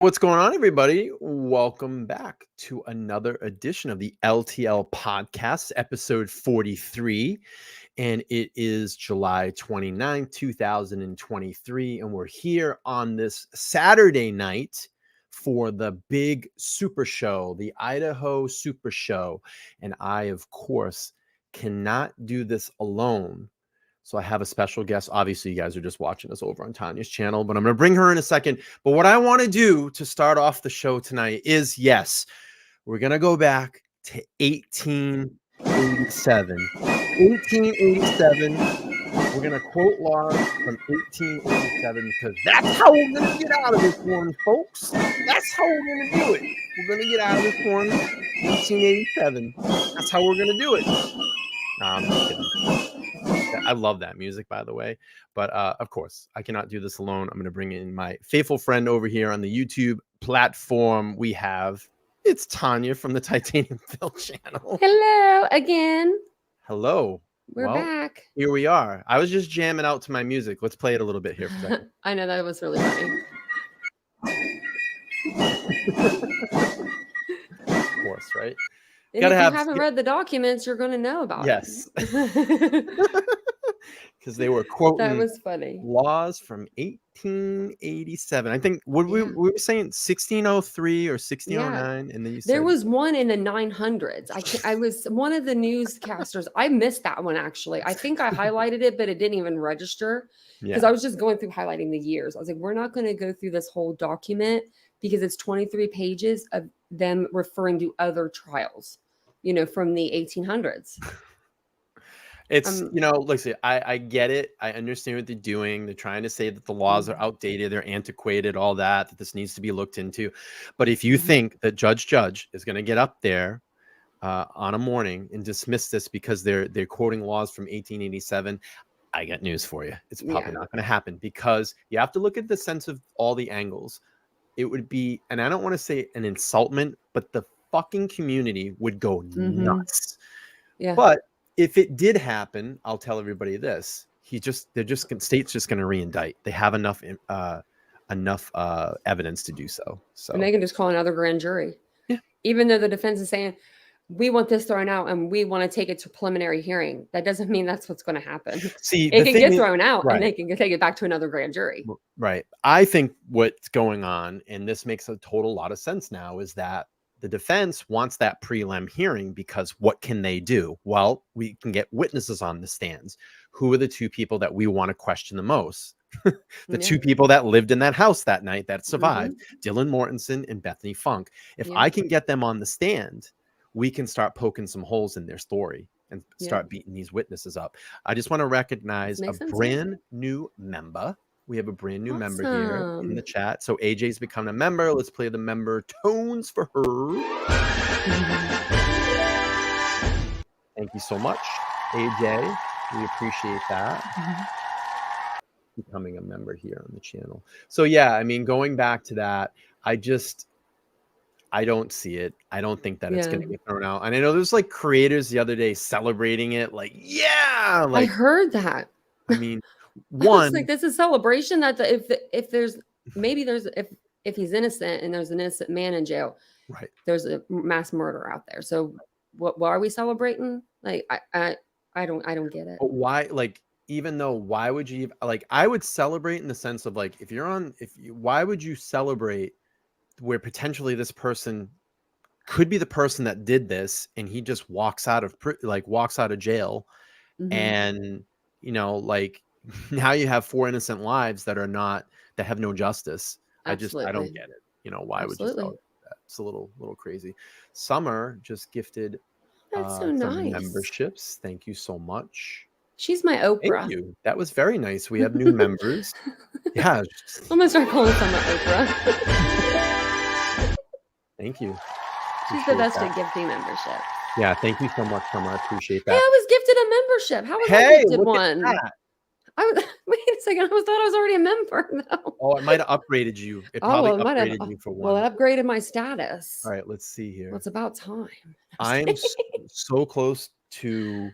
What's going on, everybody? Welcome back to another edition of the LTL podcast, episode 43. And it is July 29th, 2023. And we're here on this Saturday night for the big super show, the Idaho Super Show. And I, of course, cannot do this alone. So I have a special guest. Obviously, you guys are just watching us over on Tanya's channel, but I'm going to bring her in a second. But what I want to do to start off the show tonight is, yes, we're going to go back to 1887. 1887. We're going to quote laws from 1887 because that's how we're going to get out of this one, folks. That's how we're going to do it. We're going to get out of this one, 1887. That's how we're going to do it. Nah, I'm just kidding. I love that music, by the way. But of course, I cannot do this alone. I'm going to bring in my faithful friend over here on the YouTube platform. It's Tanya from the Titanium Phil channel. Hello again. Hello. We're back. Here we are. I was just jamming out to my music. Let's play it a little bit here for a second. I know that was really funny. Of course, right? And if you haven't read the documents, you're going to know about it. Yes. Because they were quoting that was funny. Laws from 1887. I think we were saying 1603 or 1609, and then there was one in the 900s. I was one of the newscasters. I missed that one actually. I think I highlighted it, but it didn't even register because I was just going through highlighting the years. I was like, we're not going to go through this whole document because it's 23 pages of them referring to other trials, from the 1800s. It's, listen, I get it. I understand what they're doing. They're trying to say that the laws are outdated, they're antiquated, all that this needs to be looked into. But if you think that Judge is going to get up there on a morning and dismiss this because they're quoting laws from 1887, I got news for you. It's probably not going to happen because you have to look at the sense of all the angles. It would be, and I don't want to say an insultment, but the fucking community would go nuts. Yeah. But if it did happen, I'll tell everybody this: state's just going to reindict. They have enough evidence to do so. So and they can just call another grand jury. Yeah. Even though the defense is saying we want this thrown out and we want to take it to preliminary hearing, that doesn't mean that's what's going to happen. See, it can get thrown out and they can take it back to another grand jury. Right. I think what's going on, and this makes a total lot of sense now, is that the defense wants that prelim hearing because what can they do? Well, we can get witnesses on the stands. Who are the two people that we want to question the most? The two people that lived in that house that night that survived, Dylan Mortensen and Bethany Funk. If I can get them on the stand, we can start poking some holes in their story and start beating these witnesses up. I just want to recognize a brand new member. We have a brand new member here in the chat. So AJ's become a member. Let's play the member tones for her. Thank you so much, AJ. We appreciate that. Becoming a member here on the channel. So yeah, I mean, going back to that, I don't see it. I don't think that it's going to get thrown out. And I know there's like creators the other day celebrating it. Like, I heard that. I mean, one, like this is celebration that if he's innocent and there's an innocent man in jail, right? There's a mass murder out there. So why are we celebrating? Like I don't get it. But why? Like, even though, why would you I would celebrate in the sense of like, why would you celebrate where potentially this person could be the person that did this and he just walks out of jail and now you have 4 innocent lives that have no justice. Absolutely. I don't get it. Why would you celebrate that? It's a little crazy. Summer just gifted so nice memberships. Thank you so much. She's my Oprah. Thank you. That was very nice. We have new members. Yeah. I'm gonna start calling Summer Oprah. Thank you. She's the best at gifting membership. Yeah, thank you so much, Summer. I appreciate that. Hey, I was gifted a membership. How was I gifted one? Wait a second. I thought I was already a member, though. Oh, it might have upgraded you. It probably upgraded you for one. Well, it upgraded my status. All right, let's see here. Well, it's about time. I'm so close to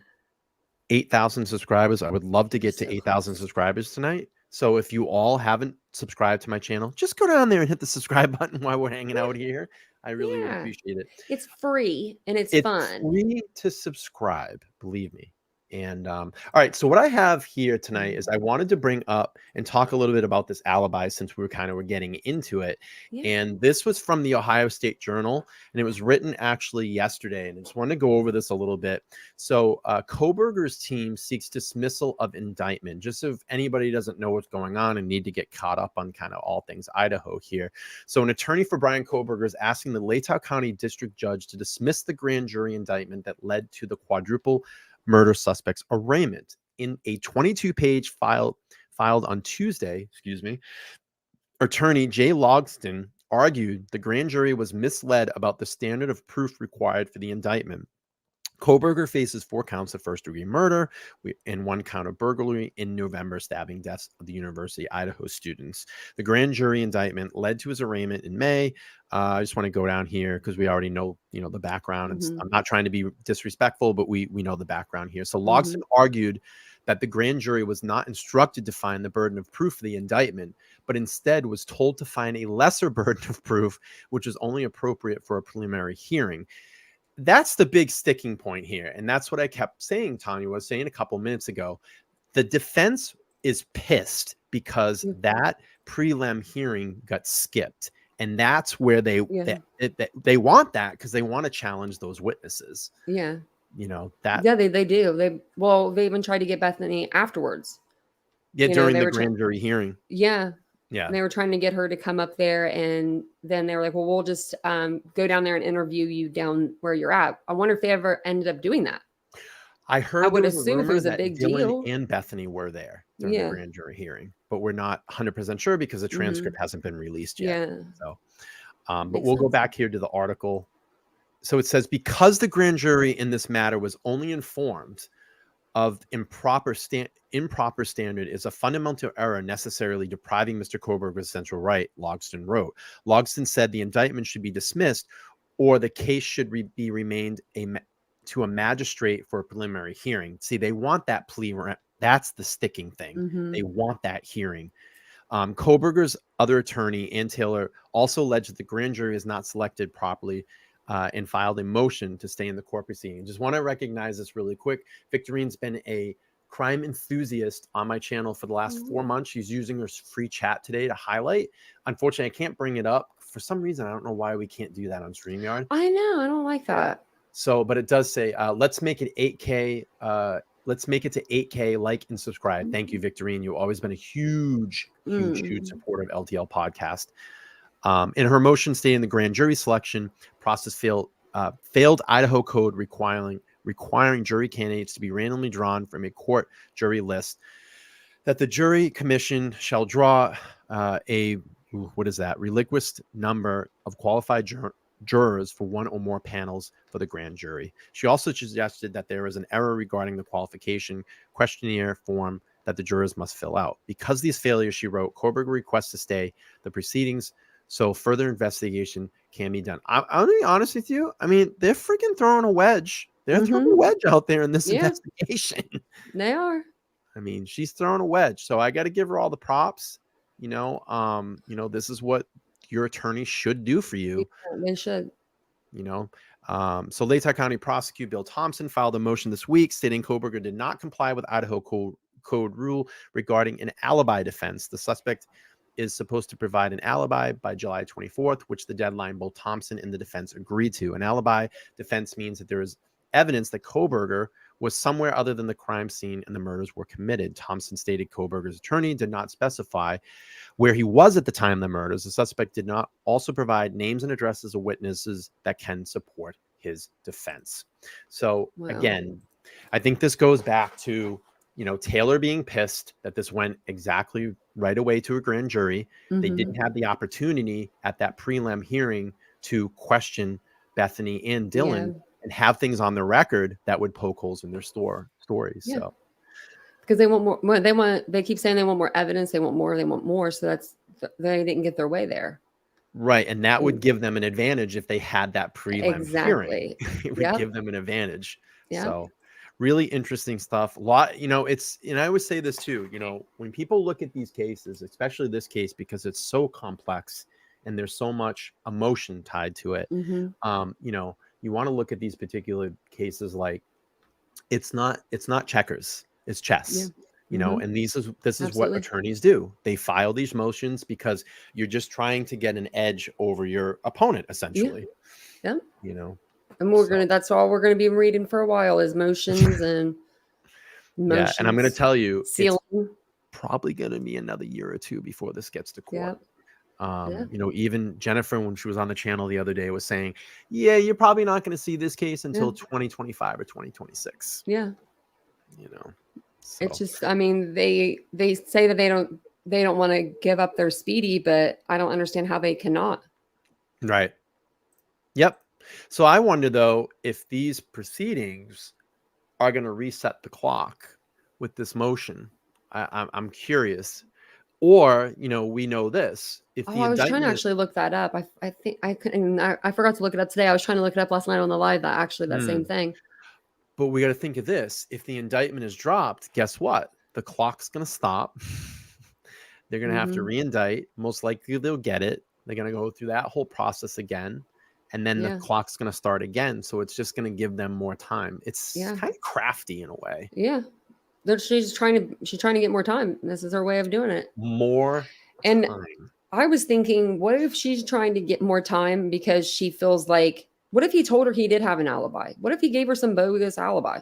8,000 subscribers. I would love to get to 8,000 subscribers tonight. So if you all haven't subscribed to my channel, just go down there and hit the subscribe button while we're hanging out here. I really would Yeah. appreciate it. It's free and it's It's fun. free to subscribe, believe me. And all right, so what I have here tonight is I wanted to bring up and talk a little bit about this alibi since we were getting into it. Yeah. And this was from the Ohio State Journal, and it was written actually yesterday. And I just wanted to go over this a little bit. So Kohberger's team seeks dismissal of indictment. Just so if anybody doesn't know what's going on and need to get caught up on kind of all things Idaho here. So an attorney for Bryan Kohberger is asking the Latah County District Judge to dismiss the grand jury indictment that led to the quadruple murder suspect's arraignment. In a 22-page filed on Tuesday, attorney Jay Logston argued the grand jury was misled about the standard of proof required for the indictment. Kohberger faces 4 counts of first-degree murder and 1 count of burglary in November stabbing deaths of the University of Idaho students. The grand jury indictment led to his arraignment in May. I just want to go down here because we already know, the background. I'm not trying to be disrespectful, but we know the background here. So Logston argued that the grand jury was not instructed to find the burden of proof for the indictment, but instead was told to find a lesser burden of proof, which is only appropriate for a preliminary hearing. That's the big sticking point here. And that's what I kept saying, Tanya was saying a couple minutes ago. The defense is pissed because that prelim hearing got skipped. And that's where they want that because they want to challenge those witnesses. Yeah. That. Yeah, they do. They even tried to get Bethany afterwards. Yeah, during the grand jury hearing. Yeah. Yeah. And they were trying to get her to come up there, and then they were like, well, we'll just go down there and interview you down where you're at. I wonder if they ever ended up doing that. I heard I would assume if it was a big deal. And Bethany were there during the grand jury hearing, but we're not 100% sure because the transcript hasn't been released yet. Yeah. So, but we'll go back here to the article. So it says, because the grand jury in this matter was only informed of improper standard is a fundamental error necessarily depriving Mr. Kohberger's central right, Logston wrote. Logston said the indictment should be dismissed or the case should be remained to a magistrate for a preliminary hearing. See, they want that plea. That's the sticking thing. They want that hearing. Kohberger's other attorney, Ann Taylor, also alleged that the grand jury is not selected properly and filed a motion to stay in the court proceeding. Just want to recognize this really quick. Victorine's been a crime enthusiast on my channel for the last 4 months. She's using her free chat today to highlight. Unfortunately, I can't bring it up. For some reason, I don't know why we can't do that on StreamYard. I know. I don't like that. So, but it does say, let's make it 8K. Let's make it to 8K, like and subscribe. Thank you, Victorine. You've always been a huge supporter of LTL podcast. In her motion stating the grand jury selection process failed Idaho code requiring jury candidates to be randomly drawn from a court jury list, that the jury commission shall draw relinquished number of qualified jurors for 1 or more panels for the grand jury. She also suggested that there is an error regarding the qualification questionnaire form that the jurors must fill out. Because these failures, she wrote, Kohberger requests to stay the proceedings so further investigation can be done. I'm going to be honest with you. I mean, they're freaking throwing a wedge. They're throwing a wedge out there in this investigation. They are. I mean, she's throwing a wedge. So I got to give her all the props. This is what your attorney should do for you. Yeah, they should. So Latah County prosecutor Bill Thompson filed a motion this week stating Kohberger did not comply with Idaho code rule regarding an alibi defense. The suspect is supposed to provide an alibi by July 24th, which the deadline both Thompson and the defense agreed to. An alibi defense means that there is evidence that Kohberger was somewhere other than the crime scene and the murders were committed. Thompson stated Kohberger's attorney did not specify where he was at the time of the murders. The suspect did not also provide names and addresses of witnesses that can support his defense. So again, I think this goes back to Taylor being pissed that this went exactly right away to a grand jury. They didn't have the opportunity at that prelim hearing to question Bethany and Dylan and have things on the record that would poke holes in their stories. Yeah. So because they want more, they keep saying they want more evidence, they want more. So they didn't get their way there. Right. And that would give them an advantage if they had that prelim hearing. It would give them an advantage. Yeah. So Really interesting stuff. A lot, and I always say this too, when people look at these cases, especially this case, because it's so complex and there's so much emotion tied to it. Mhm. You want to look at these particular cases like it's not checkers, it's chess. Yeah. Mhm. And this is what Absolutely. attorneys do. They file these motions because you're just trying to get an edge over your opponent, Yeah. essentially. Yeah. And So that's all we're gonna be reading for a while is motions and yeah, and I'm going to motions, tell you, it's sealing. probably going to be another year or two before this gets to Yeah. court. Yeah. Even Jennifer, when she was on the channel the other day, was saying, yeah, you're probably not going to see this case until Yeah. 2025 or 2026. Yeah. So It's just, I mean, they say that they don't want to give up their speedy, but I don't understand how they cannot. right. Yep. So I wonder though if these proceedings are going to reset the clock with this motion. I'm curious. Or, we know this. If the I was trying to indictment actually look that up. I think I couldn't. I forgot to look it up today. I was trying to look it up last night on the live. That same thing. But we got to think of this. If the indictment is dropped, guess what? The clock's going to stop. They're going to have to re-indict. Most likely they'll get it. They're going to go through that whole process again. And then the clock's going to start again. So it's just going to give them more time. It's kind of crafty in a way. Yeah. She's trying to get more time. This is her way of doing it. More and time. I was thinking, what if she's trying to get more time because she feels like, what if he told her he did have an alibi? What if he gave her some bogus alibi?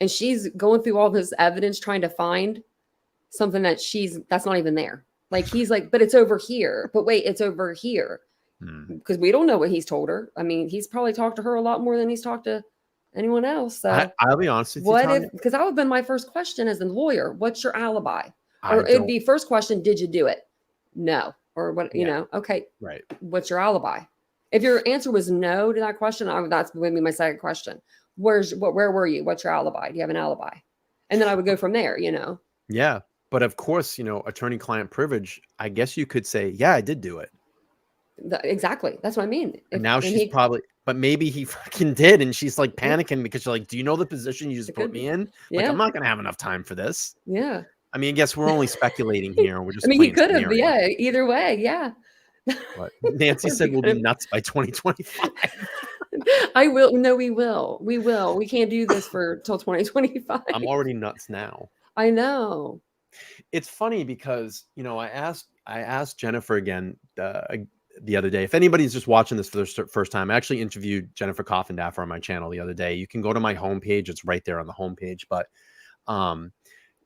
And she's going through all this evidence trying to find something that's not even there. Like he's like, but it's over here. But wait, it's over here. Because we don't know what he's told her. I mean, he's probably talked to her a lot more than he's talked to anyone else. So I'll be honest with you. What if, because that would have been my first question as a lawyer, what's your alibi? Or it'd be first question, did you do it? No. Or what, okay. Right. What's your alibi? If your answer was no to that question, that's going to be my second question. Where were you? What's your alibi? Do you have an alibi? And then I would go from there, Yeah. But of course, attorney-client privilege, I guess you could say, yeah, I did do it. Exactly. That's what I mean. And now she's probably, but maybe he fucking did. And she's like panicking because you're like, do you know the position you just put me in? Like, I'm not going to have enough time for this. Yeah. I mean, I guess we're only speculating here. We're just he could have, either way. Yeah. But Nancy said we'll be nuts by 2025. I will. No, we will. We will. We can't do this till 2025. I'm already nuts now. I know. It's funny because, I asked Jennifer again the other day. If anybody's just watching this for the first time, I actually interviewed Jennifer Coffindaffer on my channel the other day. You can go to my homepage. It's right there on the homepage. But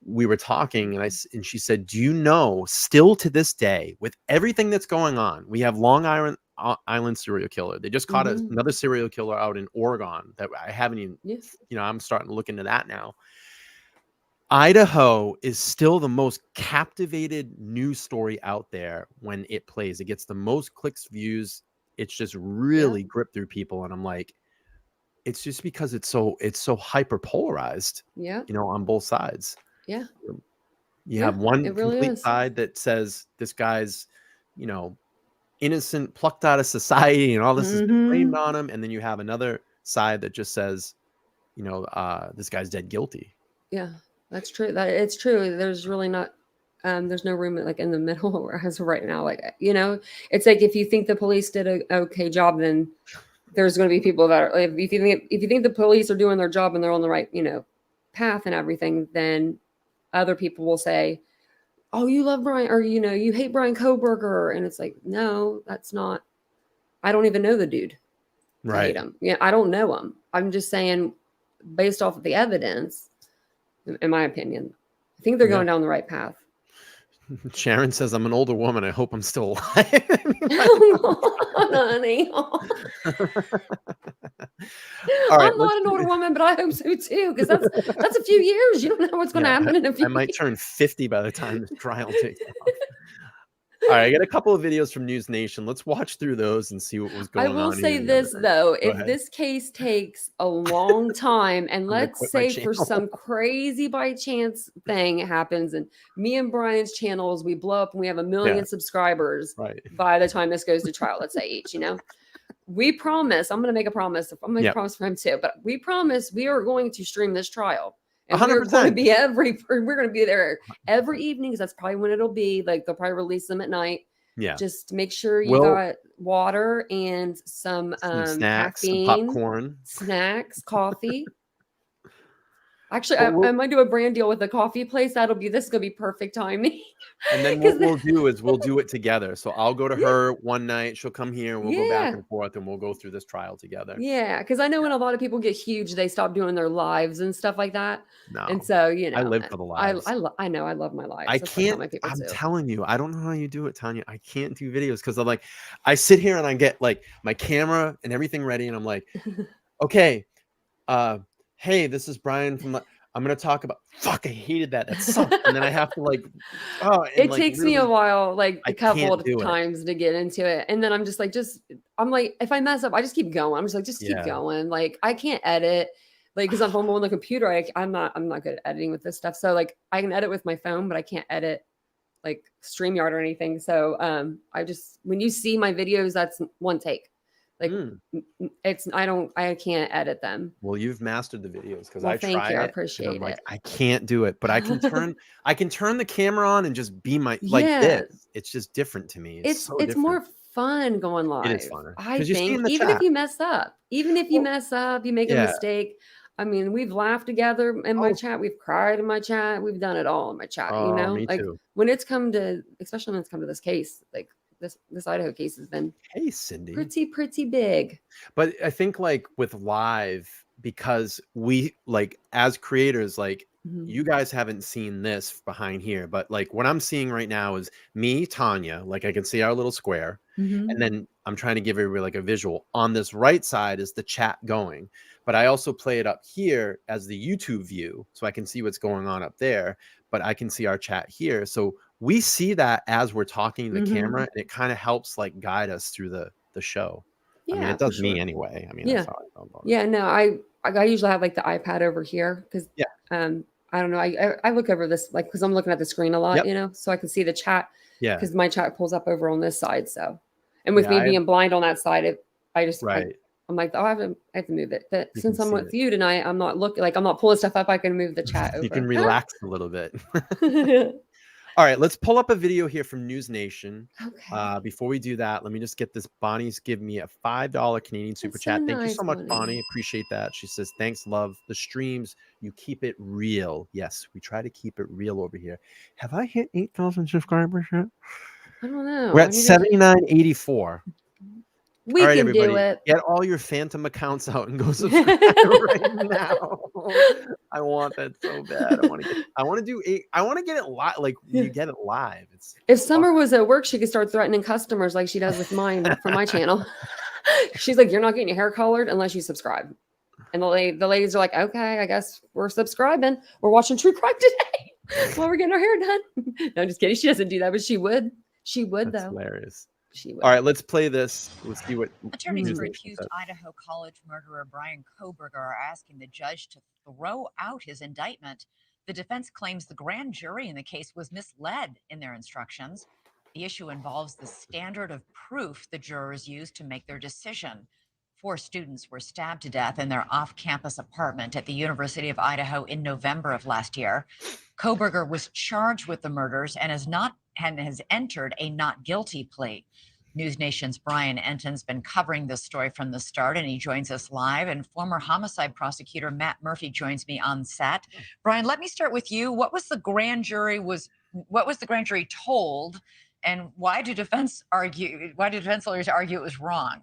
we were talking and she said, do you know, still to this day, with everything that's going on, we have Long Island serial killer. They just caught another serial killer out in Oregon that I haven't even, I'm starting to look into that now. Idaho is still the most captivated news story out there when it plays. It gets the most clicks, views. It's just really gripped through people. And I'm like, it's just because it's so hyper polarized, on both sides. Yeah. You have one complete side that says this guy's, innocent, plucked out of society and all this has been blamed on him. And then you have another side that just says, this guy's dead guilty. Yeah. That's true. It's true. There's really not, there's no room like in the middle as of right now. Like, it's like, if you think the police did a okay job, then there's going to be people that are, if you think the police are doing their job and they're on the right, path and everything, then other people will say, oh, you love Bryan, or, you hate Bryan Kohberger. And it's like, no, that's not, I don't even know the dude. Right. I hate him. Yeah. I don't know him. I'm just saying, based off of the evidence, in my opinion, I think they're going down the right path. Sharon says, I'm an older woman. I hope I'm still alive. Honey. Right, I'm not an older woman, but I hope so too, because that's a few years. You don't know what's going to happen in a few years. I might turn 50 by the time the trial takes off. All right, I got a couple of videos from News Nation. Let's watch through those and see what was going on. I will say this, though. If this case takes a long time, and let's say for some crazy by chance thing happens, and me and Bryan's channels, we blow up and we have 1 million subscribers by the time this goes to trial, let's say each, we promise, I'm going to make a promise. I'm going to Yep. promise for him too, but we promise we are going to stream this trial. And we're 100%. going to be we're going to be there every evening because that's probably when it'll be. Like they'll probably release them at night. Yeah. Just make sure you got water and some snacks, caffeine, some popcorn, snacks, coffee. Actually, I might do a brand deal with a coffee place. This is gonna be perfect timing. And then what we'll do is we'll do it together. So I'll go to her one night, she'll come here, and we'll go back and forth, and we'll go through this trial together. Yeah, because I know when a lot of people get huge, they stop doing their lives and stuff like that. No, and so I live for the lives. I know I love my lives. I can't. I'm telling you, I don't know how you do it, Tanya. I can't do videos because I'm like, I sit here and I get like my camera and everything ready, and I'm like, okay, hey, this is Bryan from I'm going to talk about, fuck, I hated that. That sucked. And then I have to like, it takes me a while, like a couple of times to get into it. And then I'm just like, I'm like, if I mess up, I just keep going. I'm just like, keep going. Like I can't edit, like, cause I'm home on the computer. I'm not good at editing with this stuff. So like I can edit with my phone, but I can't edit like StreamYard or anything. So when you see my videos, that's one take. Like I can't edit them. Well, you've mastered the videos because thank you. I appreciate it. Like, I can't do it, but I can turn the camera on and just be like this. It's just different to me. It's more fun going live. It is funner. I think even if you mess up, you make a mistake. I mean, we've laughed together in my chat. We've cried in my chat. We've done it all in my chat. Me like too. Especially when it's come to this case, like this Idaho case has been Cindy, pretty big. But I think like with live, because we like as creators, like you guys haven't seen this behind here, but like what I'm seeing right now is me, Tanya, like I can see our little square, and then I'm trying to give everybody like a visual. On this right side is the chat going, but I also play it up here as the YouTube view, so I can see what's going on up there, but I can see our chat here. So we see that as we're talking to the camera, and it kind of helps like guide us through the show. Yeah, I mean, it does me anyway. I mean, yeah, no, I usually have like the iPad over here because I don't know. I look over this like because I'm looking at the screen a lot, so I can see the chat. Yeah, because my chat pulls up over on this side. So, and with me being blind on that side, I'm like, I have to move it. But since I'm with you tonight, I'm not I'm not pulling stuff up. I can move the chat over. You can relax a little bit. All right, let's pull up a video here from News Nation. Okay. Before we do that, let me just get this. Bonnie's give me a $5 Canadian super chat. Thank you so much, Bonnie. Appreciate that. She says, thanks, love the streams. You keep it real. Yes, we try to keep it real over here. Have I hit 8,000 subscribers yet? I don't know. We're at 7984. We can do it. Get all your phantom accounts out and go subscribe right now. I want that so bad. I want to get it live. Like you get it live. If Summer was at work, she could start threatening customers like she does with mine for my channel. She's like, you're not getting your hair colored unless you subscribe. And the ladies are like, okay, I guess we're subscribing. We're watching True Crime today while we're getting our hair done. No, I'm just kidding. She doesn't do that, but she would. She would. That's hilarious. All right, let's play this. Let's see what attorneys for accused Idaho College murderer Bryan Kohberger are asking the judge to throw out his indictment. The defense claims the grand jury in the case was misled in their instructions. The issue involves the standard of proof the jurors used to make their decision. 4 students were stabbed to death in their off-campus apartment at the University of Idaho in November of last year. Kohberger was charged with the murders and has entered a not guilty plea. News Nation's Brian Enton's been covering this story from the start, and he joins us live. And former homicide prosecutor Matt Murphy joins me on set. Brian, let me start with you. What was the grand jury told, and why do defense lawyers argue it was wrong?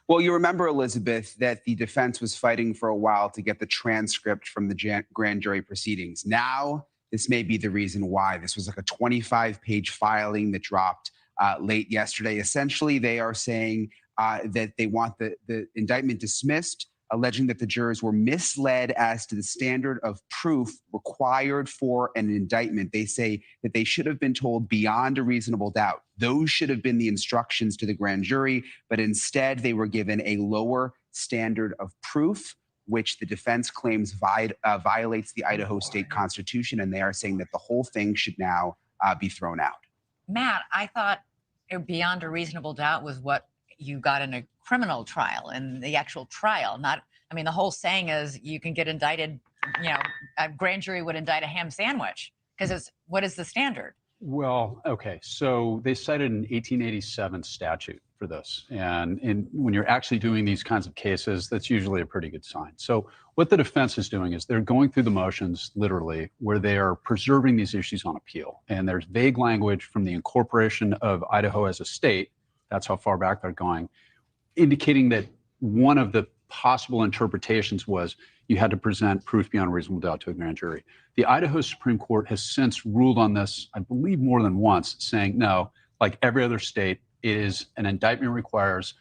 Well, you remember, Elizabeth, that the defense was fighting for a while to get the transcript from the grand jury proceedings. Now, this may be the reason why. This was like a 25-page filing that dropped late yesterday. Essentially, they are saying that they want the indictment dismissed, alleging that the jurors were misled as to the standard of proof required for an indictment. They say that they should have been told beyond a reasonable doubt. Those should have been the instructions to the grand jury, but instead they were given a lower standard of proof, which the defense claims violates the Idaho state constitution, and they are saying that the whole thing should now be thrown out. Matt, I thought beyond a reasonable doubt was what you got in a criminal trial and the actual trial. Not, I mean, the whole saying is you can get indicted, a grand jury would indict a ham sandwich because what is the standard? Well, okay, so they cited an 1887 statute for this. And when you're actually doing these kinds of cases, that's usually a pretty good sign. So what the defense is doing is they're going through the motions, literally, where they are preserving these issues on appeal. And there's vague language from the incorporation of Idaho as a state, that's how far back they're going, indicating that one of the possible interpretations was you had to present proof beyond reasonable doubt to a grand jury. The Idaho Supreme Court has since ruled on this, I believe more than once, saying no, like every other state, an indictment requires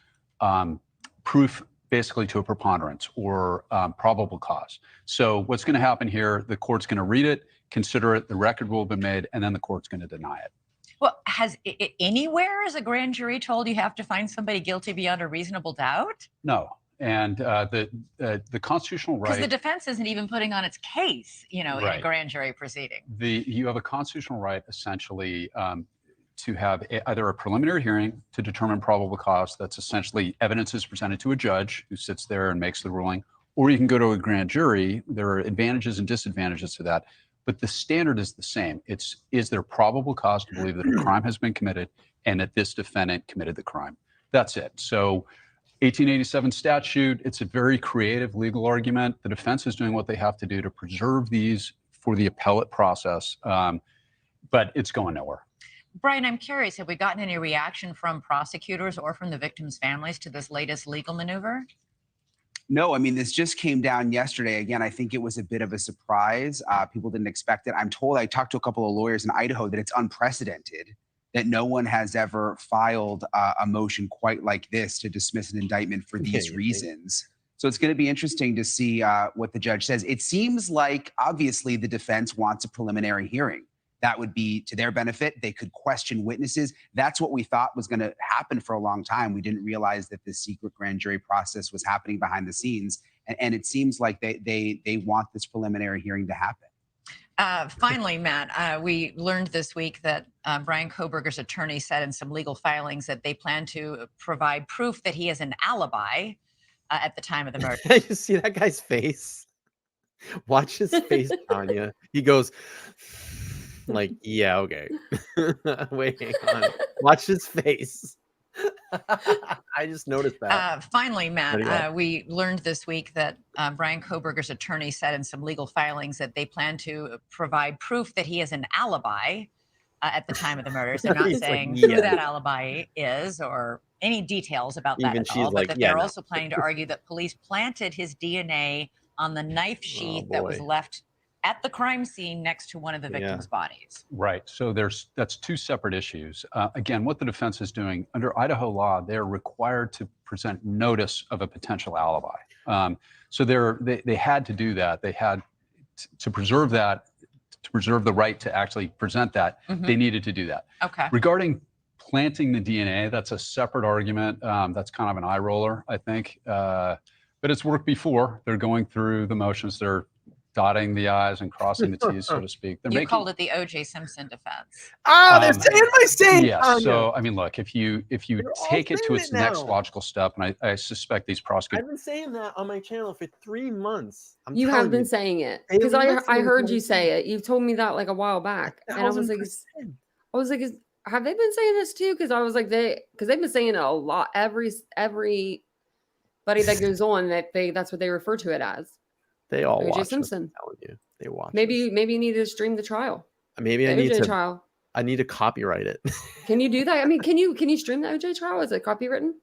proof basically to a preponderance or probable cause. So what's going to happen here, the court's going to read it, consider it, the record will have been made, and then the court's going to deny it. Well, has anywhere is a grand jury told you have to find somebody guilty beyond a reasonable doubt? No. And the constitutional right, because the defense isn't even putting on its case, in a grand jury proceeding. You have a constitutional right essentially to have either a preliminary hearing to determine probable cause. That's essentially evidence is presented to a judge who sits there and makes the ruling, or you can go to a grand jury. There are advantages and disadvantages to that, but the standard is the same. Is there probable cause to believe that a crime has been committed and that this defendant committed the crime? That's it. So 1887 statute, it's a very creative legal argument. The defense is doing what they have to do to preserve these for the appellate process, but it's going nowhere. Bryan, I'm curious, have we gotten any reaction from prosecutors or from the victims' families to this latest legal maneuver? No, I mean, this just came down yesterday. Again, I think it was a bit of a surprise. People didn't expect it. I'm told, I talked to a couple of lawyers in Idaho, that it's unprecedented, that no one has ever filed a motion quite like this to dismiss an indictment for these reasons. So it's going to be interesting to see what the judge says. It seems like, obviously, the defense wants a preliminary hearing. That would be to their benefit. They could question witnesses. That's what we thought was going to happen for a long time. We didn't realize that this secret grand jury process was happening behind the scenes. And it seems like they want this preliminary hearing to happen. Finally, Matt, we learned this week that Bryan Kohberger's attorney said in some legal filings that they plan to provide proof that he has an alibi at the time of the murder. You see that guy's face? Watch his face, Tanya. He goes like, yeah, okay. Wait, hang on. Watch his face. I just noticed that. Finally, Matt, we learned this week that Bryan Kohberger's attorney said in some legal filings that they plan to provide proof that he has an alibi at the time of the murders. They're not saying like, who that alibi is or any details about that at all, but that they're also planning to argue that police planted his DNA on the knife sheath that was left at the crime scene next to one of the victims' bodies. Right. So that's two separate issues. Again, what the defense is doing under Idaho law, they're required to present notice of a potential alibi. So they had to do that. They had to preserve that, to preserve the right to actually present that. They needed to do that. Okay. Regarding planting the DNA, that's a separate argument. That's kind of an eye roller, I think. But it's worked before. They're going through the motions. They're dotting the I's and crossing the T's, so to speak. You called it the O.J. Simpson defense. Oh, they're saying my same. Yeah. So I mean, look, if you take it to its next logical step, and I suspect these prosecutors. I've been saying that on my channel for 3 months. You have been saying it because I heard you say it. You told me that like a while back, and I was like, have they been saying this too? Because I was like, they've been saying it a lot. Everybody that goes on that's what they refer to it as. They all O.J. watch. Simpson. Telling you, they watch. Maybe you need to stream the trial. Maybe I need to. I need to copyright it. Can you do that? I mean, can you stream the OJ trial? Is it copywritten?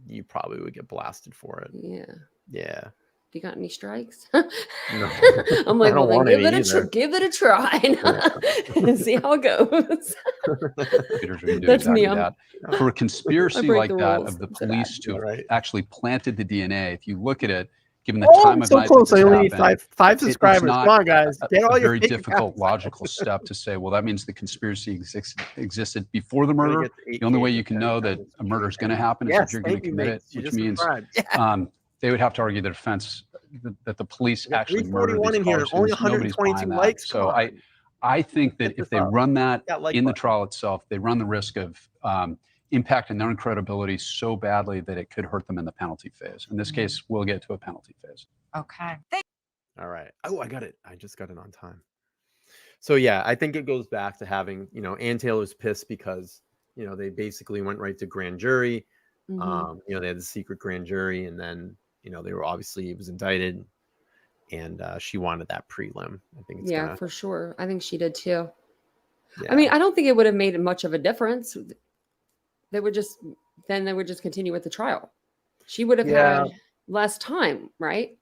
You probably would get blasted for it. Yeah. Yeah. Do you got any strikes? No. I'm like, well, then give it a try. And see how it goes. That's me. For a conspiracy like that of the police to have actually planted the DNA, if you look at it, given the time of night, close. I only need five subscribers. Come on, guys. Get all your very difficult logical step to say, well, that means the conspiracy existed before the murder. The only way you can know that a murder is going to happen is if you're going to commit it, which means they would have to argue the defense that the police actually murdered these callers. Only 122 likes. So I think that if they run that in the trial itself, they run the risk of impacting their credibility so badly that it could hurt them in the penalty phase. In this case, we'll get to a penalty phase. Okay. All right. Oh, I got it. I just got it on time. So yeah, I think it goes back to having, Ann Taylor's pissed because, they basically went right to grand jury. They had the secret grand jury, and then, they were obviously, he was indicted, and she wanted that prelim. I think it's Yeah, for sure. I think she did too. Yeah. I mean, I don't think it would have made much of a difference. They would just continue with the trial. She would have had less time, right?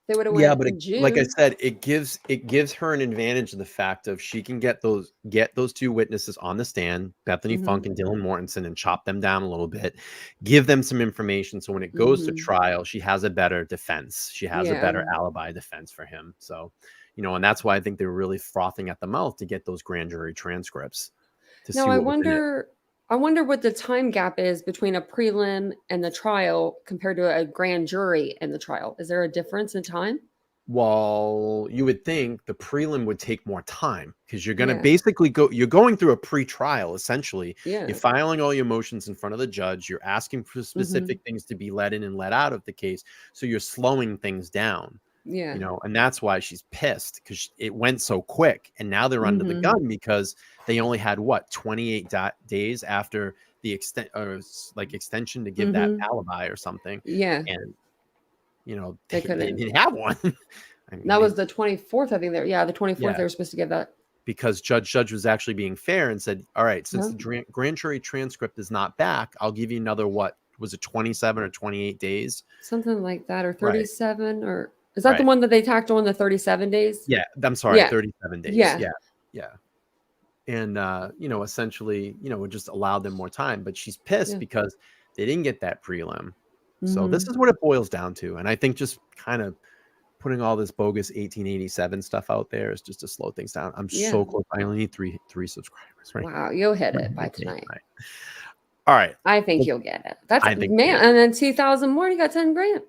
They would have went in June. Like I said, it gives her an advantage of the fact of she can get those two witnesses on the stand, Bethany Funk and Dylan Mortensen, and chop them down a little bit, give them some information. So when it goes to trial, she has a better defense. She has a better alibi defense for him. So, and that's why I think they were really frothing at the mouth to get those grand jury transcripts. Now, I wonder what the time gap is between a prelim and the trial compared to a grand jury and the trial. Is there a difference in time? Well, you would think the prelim would take more time because you're going to basically you're going through a pre-trial, essentially. Yeah. You're filing all your motions in front of the judge. You're asking for specific things to be let in and let out of the case. So you're slowing things down. Yeah. And that's why she's pissed, because it went so quick, and now they're under the gun because they only had 28 days after the extension to give that alibi or something. Yeah. And they didn't have one. I mean, that was the 24th, I think. The 24th they were supposed to give that. Because Judge was actually being fair and said, all right, since the grand jury transcript is not back, I'll give you another, what was it, 27 or 28 days? Something like that, or 37 or... Is that the one that they tacked on, the 37 days? Yeah, I'm sorry, 37 days. Yeah. And, essentially, it just allowed them more time. But she's pissed because they didn't get that prelim. So this is what it boils down to. And I think just kind of putting all this bogus 1887 stuff out there is just to slow things down. I'm so close. I only need three subscribers, right? Wow, you'll hit it by tonight. Right. All right. I think you'll get it. That's man. And then 2,000 more, you got 10 grand.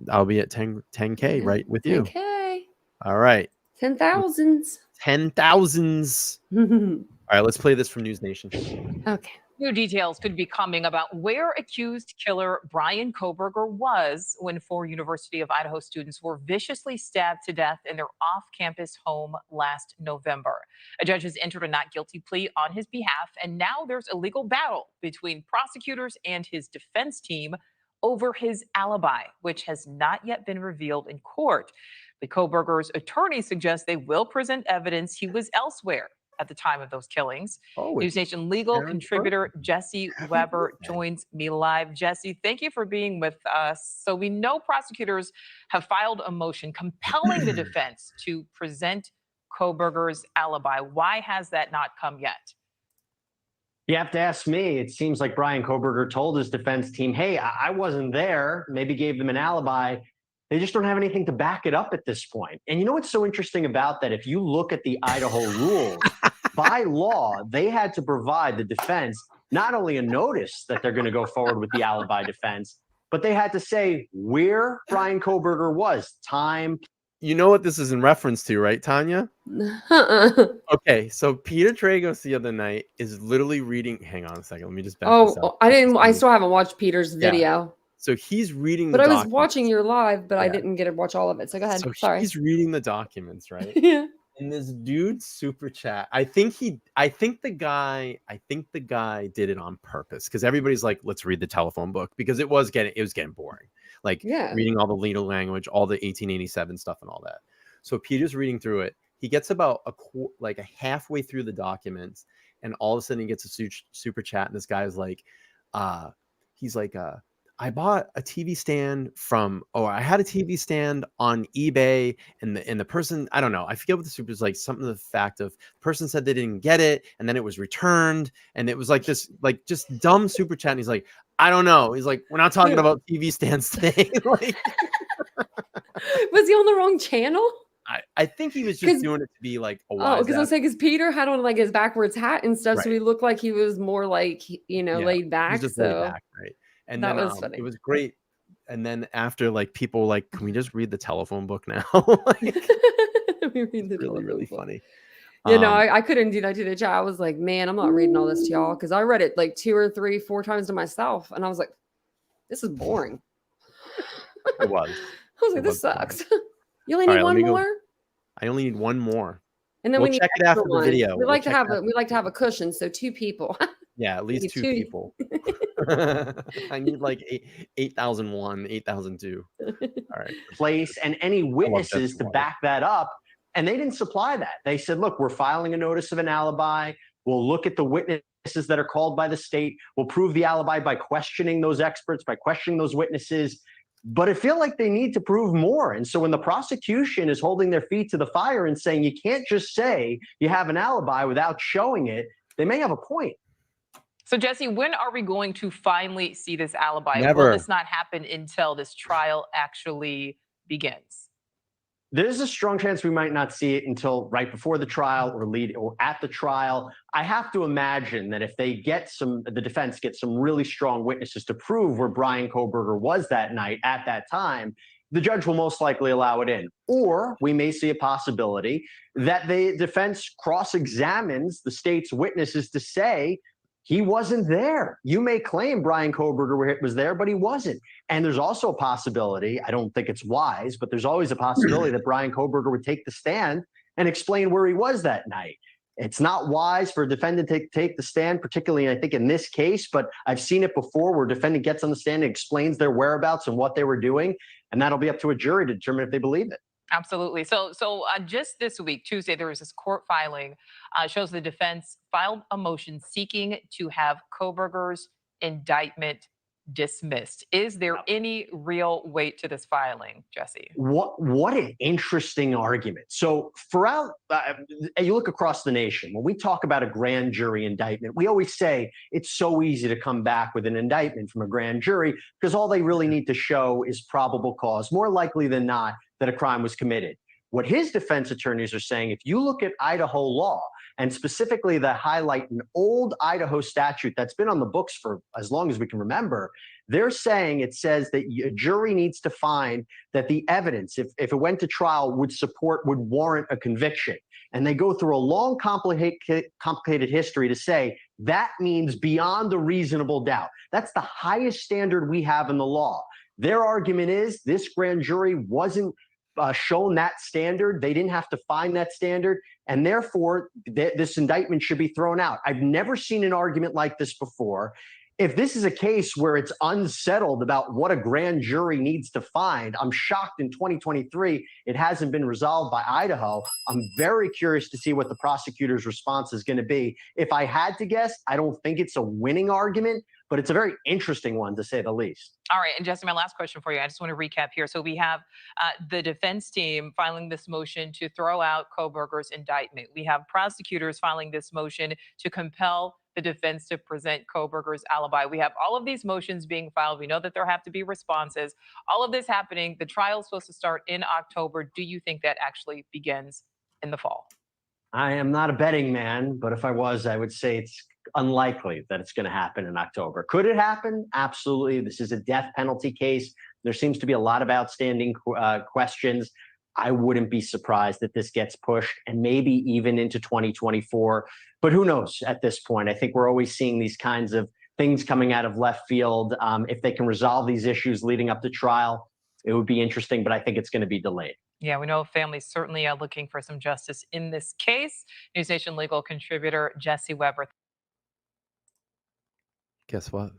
I'll be at 10K right with you. 10K. All right. 10,000s. 10,000s. All right, let's play this from News Nation. Okay. New details could be coming about where accused killer Bryan Kohberger was when 4 University of Idaho students were viciously stabbed to death in their off-campus home last November. A judge has entered a not guilty plea on his behalf, and now there's a legal battle between prosecutors and his defense team over his alibi, which has not yet been revealed in court. The Kohberger's attorney suggests they will present evidence he was elsewhere at the time of those killings. News Nation legal contributor Jesse Weber joins me live. Jesse, thank you for being with us. So we know prosecutors have filed a motion compelling the defense to present Kohberger's alibi. Why has that not come yet? You have to ask me. It seems like Bryan Kohberger told his defense team, hey, I wasn't there, maybe gave them an alibi. They just don't have anything to back it up at this point. And you know what's so interesting about that? If you look at the Idaho rules, by law, they had to provide the defense not only a notice that they're going to go forward with the alibi defense, but they had to say where Bryan Kohberger was, time. You know what this is in reference to, right, Tanya? Okay, so Peter Tragos the other night is literally reading. Hang on a second. Let me just back this up. I still haven't watched Peter's video. So he's reading the documents. I was watching your live, but I didn't get to watch all of it. So go ahead. So sorry. He's reading the documents, right? Yeah. And this dude super chat. I think the guy did it on purpose, because everybody's like, let's read the telephone book, because it was getting boring. Like reading all the legal language, all the 1887 stuff and all that. So Peter's reading through it. He gets about a halfway through the documents, and all of a sudden he gets a super chat, and this guy's like, I bought a TV stand I had a TV stand on eBay, and the person, I don't know, I forget what the super is, like something to the fact of the person said they didn't get it, and then it was returned, and it was like this, like just dumb super chat. And he's like, I don't know. He's like, we're not talking about TV stands today. Like, was he on the wrong channel? I think he was just doing it to be like a wise. Oh, because I was saying, because Peter had on like his backwards hat and stuff, so he looked like he was more like laid back. He's just laid back, right? And that was funny. It was great. And then after, like, people like, can we just read the telephone book now? Like, we read the really funny. I couldn't do that to the chat. I was like, man, I'm not reading all this to y'all because I read it like 2 or 3, 4 times to myself, and I was like, this is boring. It was. I was like, this sucks. You only All need right, one more, I only need one more. and then We'll we need check it after the one. video. We like to have a cushion, so 2 people. Yeah, at least Maybe 2 2. people. I need like 8,001, 8,002. All right. Place and any witnesses to Water. back that up. And they didn't supply that. They said, look, we're filing a notice of an alibi. We'll look at the witnesses that are called by the state. We'll prove the alibi by questioning those experts, by questioning those witnesses. But I feel like they need to prove more. And so when the prosecution is holding their feet to the fire and saying you can't just say you have an alibi without showing it, they may have a point. So, Jesse, when are we going to finally see this alibi? Never. Will this not happen until this trial actually begins? There's a strong chance we might not see it until right before the trial or at the trial. I have to imagine that if they the defense gets some really strong witnesses to prove where Bryan Kohberger was that night at that time, the judge will most likely allow it in. Or we may see a possibility that the defense cross-examines the state's witnesses to say, he wasn't there. You may claim Bryan Kohberger was there, but he wasn't. And there's also a possibility, I don't think it's wise, but there's always a possibility that Bryan Kohberger would take the stand and explain where he was that night. It's not wise for a defendant to take the stand, particularly, I think, in this case, but I've seen it before where a defendant gets on the stand and explains their whereabouts and what they were doing, and that'll be up to a jury to determine if they believe it. Absolutely. So just this week, Tuesday, there was this court filing, shows the defense filed a motion seeking to have Kohberger's indictment dismissed. Is there any real weight to this filing, Jesse? What an interesting argument. So throughout, you look across the nation, when we talk about a grand jury indictment, we always say it's so easy to come back with an indictment from a grand jury because all they really need to show is probable cause, more likely than not, that a crime was committed. What his defense attorneys are saying, if you look at Idaho law, and specifically they highlight an old Idaho statute that's been on the books for as long as we can remember, they're saying it says that a jury needs to find that the evidence, if it went to trial, would warrant a conviction. And they go through a long, complicated history to say that means beyond a reasonable doubt. That's the highest standard we have in the law. Their argument is this grand jury wasn't shown that standard. They didn't have to find that standard, and therefore this indictment should be thrown out. I've never seen an argument like this before. If this is a case where it's unsettled about what a grand jury needs to find, I'm shocked in 2023 it hasn't been resolved by Idaho. I'm very curious to see what the prosecutor's response is going to be. If I had to guess, I don't think it's a winning argument, but it's a very interesting one to say the least. All right, and Jesse, my last question for you. I just want to recap here. So we have the defense team filing this motion to throw out Kohberger's indictment. We have prosecutors filing this motion to compel the defense to present Kohberger's alibi. We have all of these motions being filed. We know that there have to be responses. All of this happening. The trial is supposed to start in October. Do you think that actually begins in the fall? I am not a betting man, but if I was, I would say it's unlikely that it's going to happen in October. Could it happen? Absolutely. This is a death penalty case. There seems to be a lot of outstanding questions. I wouldn't be surprised that this gets pushed and maybe even into 2024. But who knows at this point? I think we're always seeing these kinds of things coming out of left field. If they can resolve these issues leading up to trial, it would be interesting, but I think it's going to be delayed. Yeah, we know families certainly are looking for some justice in this case. News Nation legal contributor Jesse Weber. Guess what?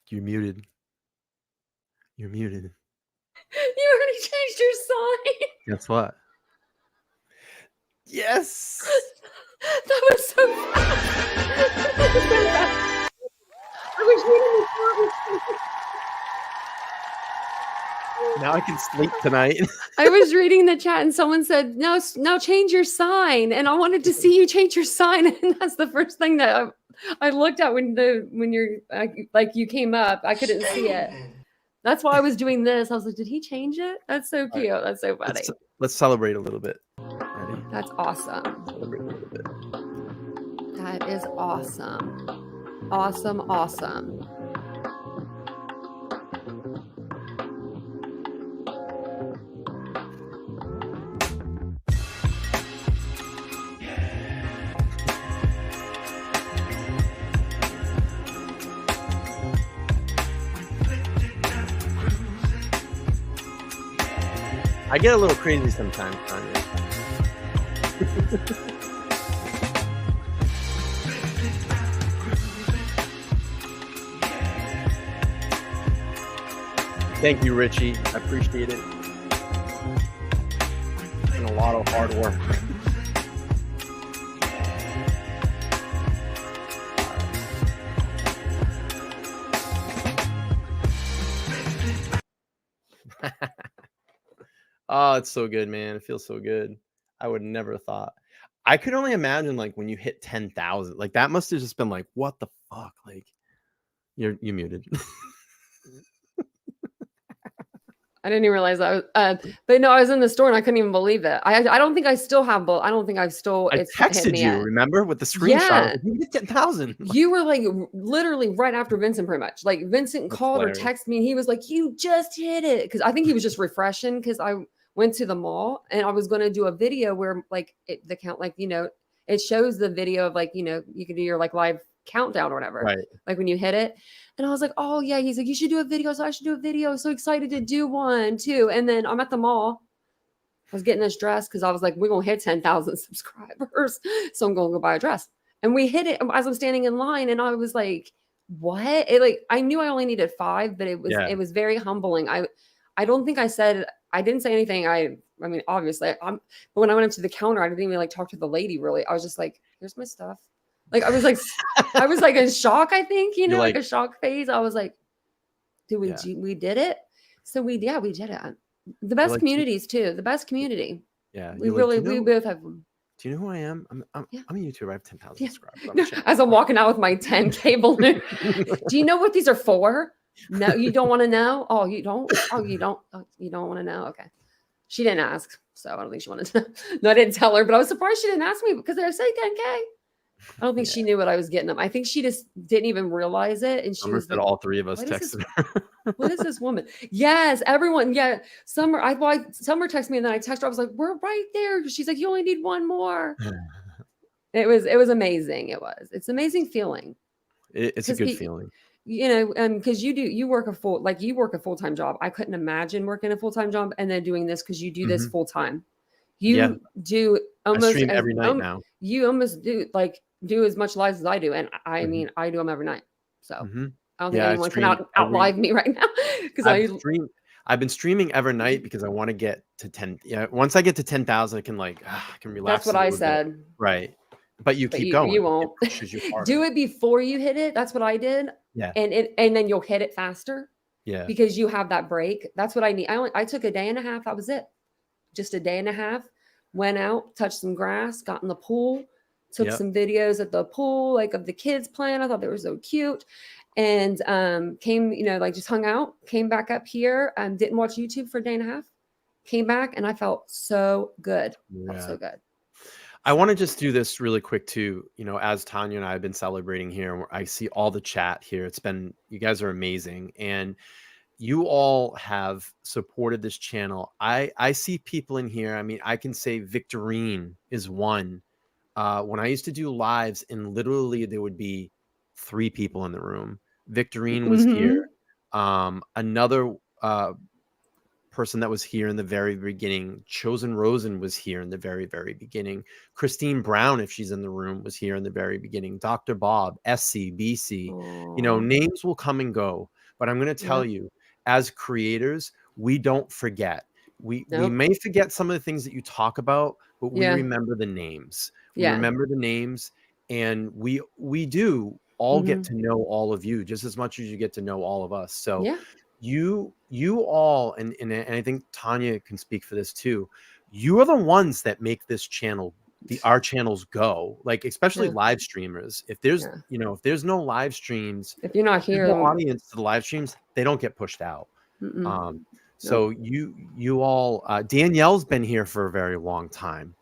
You're muted. You're muted. You already changed your sign. Guess what? Yes. That was so fast. I was reading Now I can sleep tonight. I was reading the chat and someone said, no, change your sign. And I wanted to see you change your sign. And that's the first thing that I looked at when you're you came up. I couldn't see it. That's why I was doing this. I was like, did he change it? That's so cute. Right. That's so funny. Let's celebrate a little bit. Ready? That's awesome. Celebrate a little bit. That is awesome. Awesome. I get a little crazy sometimes, Tanya. Thank you, Richie. I appreciate it. It's been a lot of hard work. Oh, it's so good, man. It feels so good. I would never have thought. I could only imagine like when you hit 10,000, like that must have just been like, what the fuck? Like you muted. I didn't even realize that. But no, I was in the store and I couldn't even believe it. I don't think I still have both. I don't think I've still. I It's hit texted me you, yet. remember, with the screenshot. Yeah. You hit 10,000. You were like literally right after Vincent, pretty much. Like Vincent That's called hilarious. or texted me and he was like, "You just hit it," because I think he was just refreshing. Because I went to the mall and I was going to do a video where like the count, like it shows the video of like you can do your like live countdown or whatever, Right. like when you hit it. And I was like, "Oh yeah," he's like, "You should do a video," so I should do a video. So excited to do one too. And then I'm at the mall. I was getting this dress because I was like, we're going to hit 10,000 subscribers. So I'm going to go buy a dress. And we hit it as I'm standing in line. And I was like, what? I knew I only needed 5, but it was very humbling. I don't think I didn't say anything. I mean, obviously, but when I went up to the counter, I didn't even like talk to the lady really. I was just like, here's my stuff. Like, I was like in shock, I think, like a shock phase. I was like, we did it. So we did it. The best communities too. The best community. Yeah. We both have them. Do you know who I am? I'm a YouTuber. I have 10,000 subscribers. No, as I'm walking out with my 10K balloon. Do you know what these are for? No, you don't want to know? Oh, you don't? Oh, you don't? Oh, you don't want to know? Okay. She didn't ask. So I don't think she wanted to know. No, I didn't tell her, but I was surprised she didn't ask me because they were saying 10K. I don't think she knew what I was getting them. I think she just didn't even realize it. And she was like, all 3 of us texted her. What is this woman? Yes, everyone. Yeah. Summer texted me and then I texted her. I was like, we're right there. She's like, you only need one more. It was amazing. It's an amazing feeling. It's a good feeling. Because you work a full-time job. I couldn't imagine working a full-time job and then doing this because you do this full-time. You do almost I stream every night now. You almost do as much lives as I do. And I mean, I do them every night. So I don't think anyone can out-live me right now. Because I've been streaming every night because I want to get to 10. Yeah. Once I get to 10,000, I can relax. That's what I said. Right. But you keep going. You won't. Do it before you hit it. That's what I did. Yeah. And then you'll hit it faster. Yeah. Because you have that break. That's what I need. I took a day and a half. That was it. Just a day and a half. Went out, touched some grass, got in the pool, took some videos at the pool, like of the kids playing. I thought they were so cute. And came, just hung out, came back up here, didn't watch YouTube for a day and a half, came back, and I felt so good. Yeah. Felt so good. I want to just do this really quick too. As Tanya and I have been celebrating here, and I see all the chat here. You guys are amazing. And you all have supported this channel. I see people in here. I mean, I can say Victorine is one. When I used to do lives and literally there would be 3 people in the room. Victorine was here. Another person that was here in the very beginning, Chosen Rosen, was here in the very, very beginning. Christine Brown, if she's in the room, was here in the very beginning. Dr. Bob, SC, BC. Names will come and go. But I'm going to tell you, as creators, we don't forget. We may forget some of the things that you talk about, but we remember the names. We remember the names, and we do all get to know all of you just as much as you get to know all of us. So you all, and I think Tanya can speak for this too. You are the ones that make this channel, our channels go, like, especially live streamers. If there's, if there's no live streams, if you're not here, the audience to the live streams, they don't get pushed out. So you all, Danielle's been here for a very long time.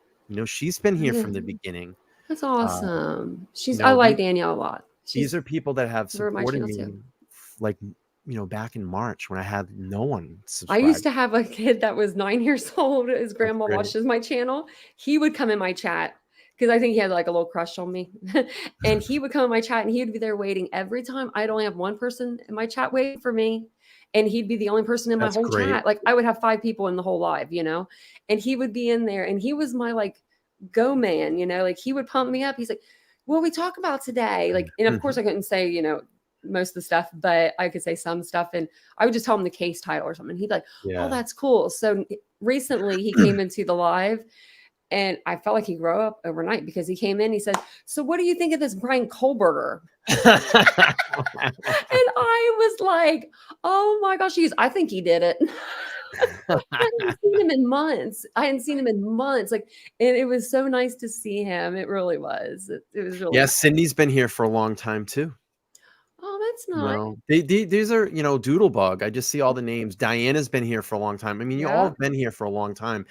She's been here from the beginning. That's awesome. I like Danielle a lot. These are people that have supported me, like, back in March when I had no one subscribed. I used to have a kid that was 9 years old. His grandma watches my channel. He would come in my chat because I think he had like a little crush on me. And he would come in my chat and he would be there waiting every time. I'd only have one person in my chat waiting for me. And he'd be the only person in my That's whole great. chat. Like I would have 5 people in the whole live, you know, and he would be in there and he was my like go man, you know, like he would pump me up. He's like, what we talk about today? Like, and of course I couldn't say, you know, most of the stuff, but I could say some stuff. And I would just tell him the case title or something. He'd be like, Yeah. oh, that's cool. So recently he came into the live and I felt like he grew up overnight because he came in, he said, so what do you think of this Bryan Kohberger? And I was like, oh my gosh, I think he did it. I hadn't seen him in months. Like, and it was so nice to see him. It really was. It was really Yes, Cindy's been here for a long time too. Oh, that's nice. No, these are, you know, Doodlebug. I just see all the names. Diana's been here for a long time. I mean, you all have been here for a long time.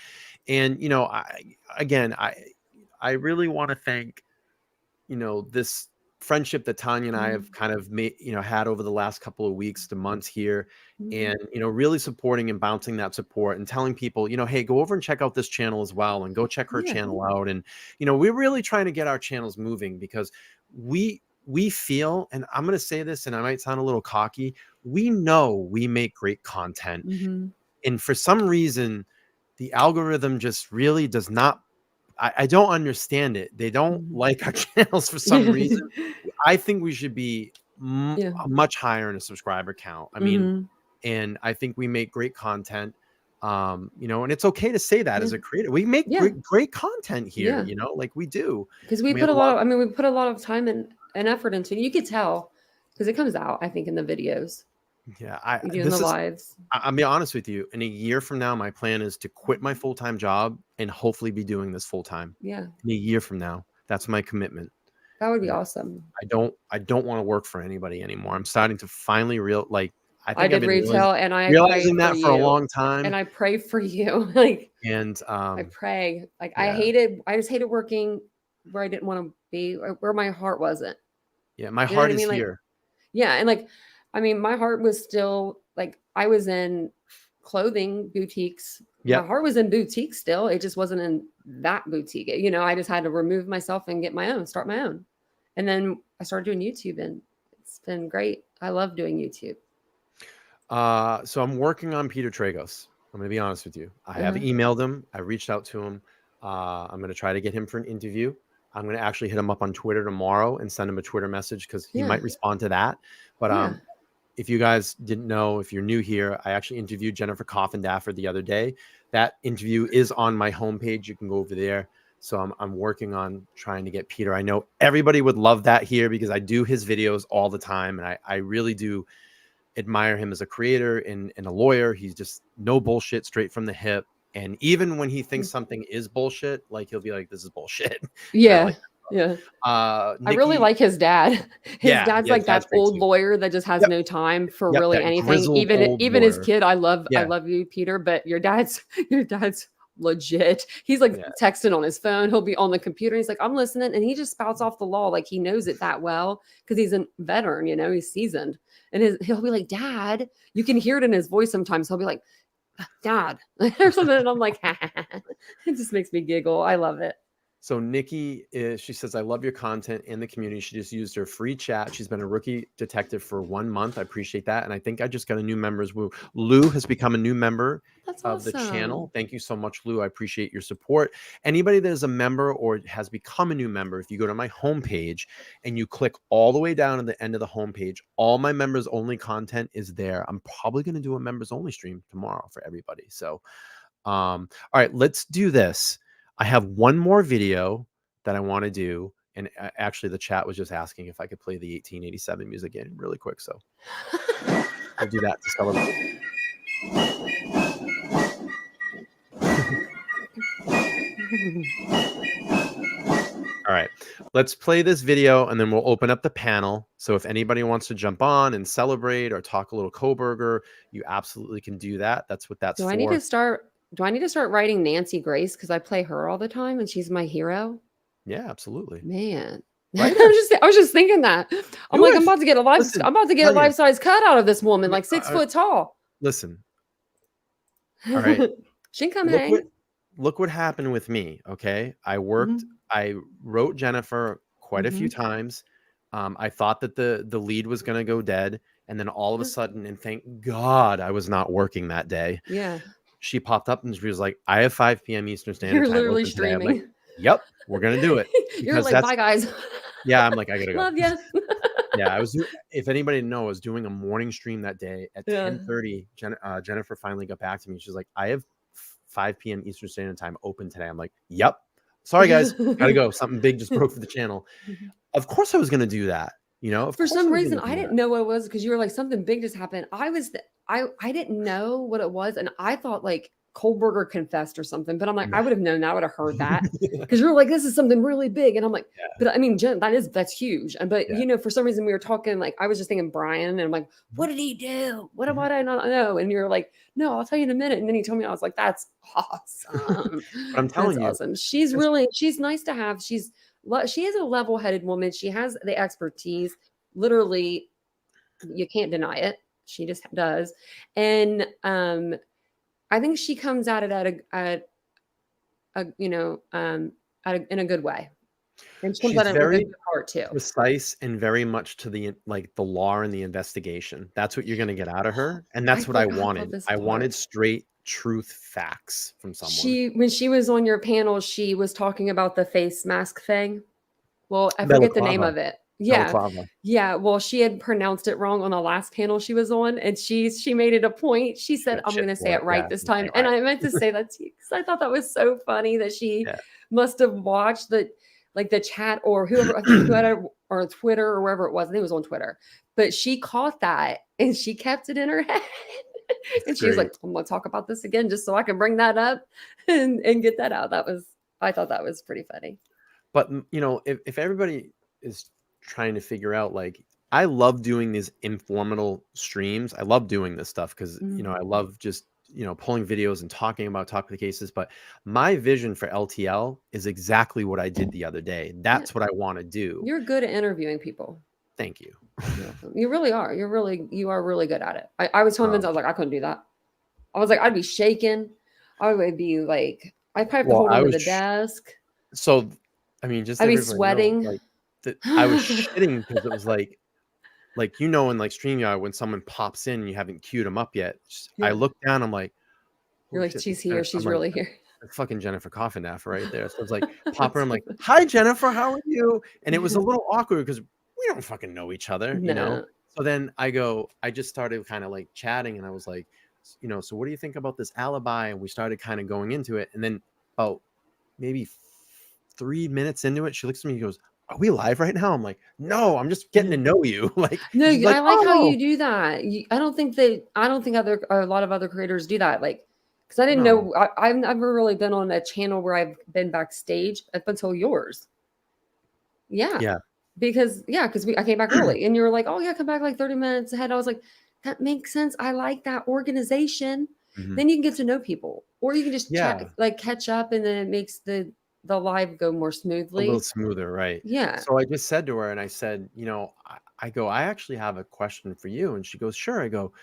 And, you know, I really want to thank, you know, this friendship that Tanya and I have kind of made, you know, had over the last couple of weeks to months here, and, you know, really supporting and bouncing that support and telling people, you know, hey, go over and check out this channel as well, and go check her channel out. And, you know, we're really trying to get our channels moving because we feel, and I'm going to say this, and I might sound a little cocky, we know we make great content. And for some reason, the algorithm just really does not, I don't understand it. They don't like our channels for some reason. I think we should be much higher in a subscriber count. I mean, and I think we make great content. You know, and it's okay to say that as a creator. We make great content here, you know, like we do. Because we put a lot of, I mean, we put a lot of time and effort into it. You could tell because it comes out, I think, in the videos. Yeah, in the lives. I'll be honest with you. In a year from now, my plan is to quit my full-time job and hopefully be doing this full-time. Yeah. In a year from now, that's my commitment. That would be awesome. I don't want to work for anybody anymore. I'm starting to finally I did retail and I realizing that for a long time. And I pray for you. Like, and I pray. Like I just hated working where I didn't want to be, where my heart wasn't. Yeah, my heart is here. Yeah, and like, I mean, my heart was still like I was in clothing boutiques. My heart was in boutiques still. It just wasn't in that boutique. You know, I just had to remove myself and get my own, start my own. And then I started doing YouTube and it's been great. I love doing YouTube. So I'm working on Peter Tragos. I'm going to be honest with you. I have emailed him. I reached out to him. I'm going to try to get him for an interview. I'm going to actually hit him up on Twitter tomorrow and send him a Twitter message because he might respond to that. But if you guys didn't know, if you're new here, I actually interviewed Jennifer Coffindaffer the other day. That interview is on my homepage. You can go over there. So I'm working on trying to get Peter. I know everybody would love that here because I do his videos all the time. And I really do admire him as a creator and a lawyer. He's just no bullshit, straight from the hip. And even when he thinks something is bullshit, like he'll be like, this is bullshit. Yeah. Nikki, I really like his dad. His dad's like that old lawyer that just has no time for really anything. Even his kid. I love you, Peter, but your dad's legit. He's like texting on his phone. He'll be on the computer. He's like, I'm listening. And he just spouts off the law. Like he knows it that well because he's a veteran, you know, he's seasoned. And he'll be like, Dad, you can hear it in his voice sometimes. He'll be like, Dad, or something. And I'm like, it just makes me giggle. I love it. So Nikki, she says, I love your content in the community. She just used her free chat. She's been a rookie detective for 1 month. I appreciate that. And I think I just got a new member as well. Lou has become a new member of the channel. Thank you so much, Lou. I appreciate your support. Anybody that is a member or has become a new member, if you go to my homepage and you click all the way down at the end of the homepage, all my members only content is there. I'm probably going to do a members only stream tomorrow for everybody. So, all right, let's do this. I have one more video that I want to do. And actually, the chat was just asking if I could play the 1887 music again really quick. So I'll do that to celebrate. All right, let's play this video and then we'll open up the panel. So if anybody wants to jump on and celebrate or talk a little Kohberger, you absolutely can do that. That's what that's for. Do I need to start writing Nancy Grace because I play her all the time and she's my hero? Yeah, absolutely. Man, right? I was just thinking that. I'm like, I'm about to get a life-size cut out of this woman, like 6 foot tall. Listen. All right. She can come hang. Look what happened with me. Okay, I worked I wrote Jennifer quite a few times. I thought that the lead was going to go dead. And then all of a sudden, and thank God I was not working that day, Yeah. she popped up and she was like, I have 5 p.m. Eastern Standard You're Time literally open today. I'm like, streaming. yep, we're going to do it. You're Because like, bye, guys. yeah, I'm like, I got to go. Love you. Yeah, if anybody didn't know, I was doing a morning stream that day at Yeah. 10:30. Jennifer finally got back to me. She's like, I have 5 p.m. Eastern Standard Time open today. I'm like, yep. Sorry, guys. Gotta go. Something big just broke for the channel. Of course I was going to do that. You know, For some reason, I didn't know what it was because you were like, something big just happened. I didn't know what it was. And I thought like Kohberger confessed or something, but I'm like, I would have known that. I would have heard that because you're like, this is something really big. And I'm like, but I mean, Jen, that's huge. But you know, for some reason we were talking, like, I was just thinking Bryan and I'm like, what did he do? What about I not know? And you're like, no, I'll tell you in a minute. And then he told me, I was like, that's awesome. I'm telling you, awesome. She's nice to have. She is a level-headed woman. She has the expertise. Literally, you can't deny it. She just does. And I think she comes at it in a good way. And she comes she's at it very with a good heart too. precise and very much to the law and the investigation. That's what you're going to get out of her, and that's what I wanted. I wanted straight truth facts from someone. When she was on your panel, she was talking about the face mask thing. Well, I forget the name of it. Yeah. Yeah. Well, she had pronounced it wrong on the last panel she was on. And she made it a point. She said, I'm going to say it right this time. And I meant to say that to you because I thought that was so funny that she must have watched the chat or whoever, or Twitter or wherever it was. I think it was on Twitter. But she caught that and she kept it in her head. And she was like, I'm going to talk about this again just so I can bring that up and get that out. I thought that was pretty funny. But, you know, if everybody is trying to figure out, like, I love doing these informal streams. I love doing this stuff because, you know, I love just, you know, pulling videos and talking about topic cases. But my vision for LTL is exactly what I did the other day. That's what I want to do. You're good at interviewing people. Thank you. You really are. You are really good at it. I was telling Vince, I was like, I couldn't do that. I was like, I'd be shaking. I would be like, I'd probably have to hold on to the desk. So, I mean, just I'd be sweating. Know, like, I was shitting because it was like, you know, in like StreamYard, when someone pops in and you haven't queued them up yet, I look down, I'm like, you're like, she's here. She's really here. Fucking Jennifer Coffinaff right there. So I was like, pop her. I'm like, hi, Jennifer, how are you? And it was a little awkward because we don't fucking know each other, you know? So then I just started kind of like chatting and I was like, you know, so what do you think about this alibi? And we started kind of going into it. And then about maybe 3 minutes into it, she looks at me and goes, are we live right now? I'm like, no, I'm just getting to know you. Like, no, I like how you do that. I don't think a lot of other creators do that. Like, because I didn't know, I've never really been on a channel where I've been backstage up until yours. Yeah. Because I came back early and you were like, oh yeah, come back like 30 minutes ahead. I was like, that makes sense. I like that organization. Then you can get to know people, or you can just chat, like catch up, and then it makes the live go more smoothly. A little smoother, right? Yeah. So I just said to her, and I said, you know, I actually have a question for you. And she goes, sure. I go,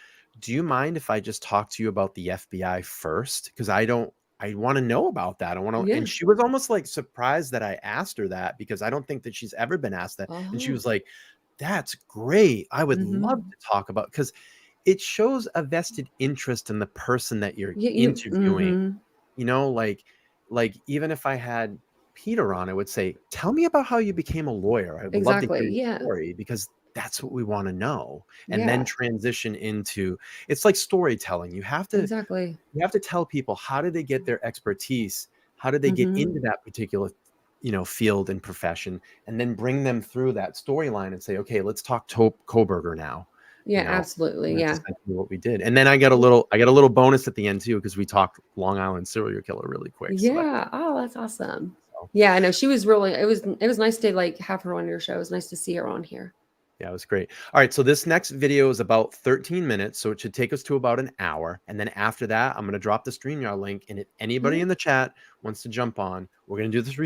do you mind if I just talk to you about the FBI first? Because I want to know about that. I want to, and she was almost like surprised that I asked her that, because I don't think that she's ever been asked that. And she was like, that's great. I would love to talk about, because it shows a vested interest in the person that you're interviewing. You know, like even if I had Peter on, I would say, tell me about how you became a lawyer. I would love to hear your story, because that's what we want to know. And then transition into, it's like storytelling. You have to you have to tell people, how did they get their expertise? How did they get into that particular, you know, field and profession, and then bring them through that storyline and say, okay, let's talk Kohberger now. Yeah, you know? absolutely. And Yeah. that's what we did. And then I got a little bonus at the end too, because we talked Long Island serial killer really quick. Yeah. So that's awesome. So. Yeah, I know. She was really, it was nice to like have her on your show. It was nice to see her on here. Yeah, it was great. All right. So this next video is about 13 minutes. So it should take us to about an hour. And then after that, I'm going to drop the StreamYard link. And if anybody in the chat wants to jump on, we're going to do this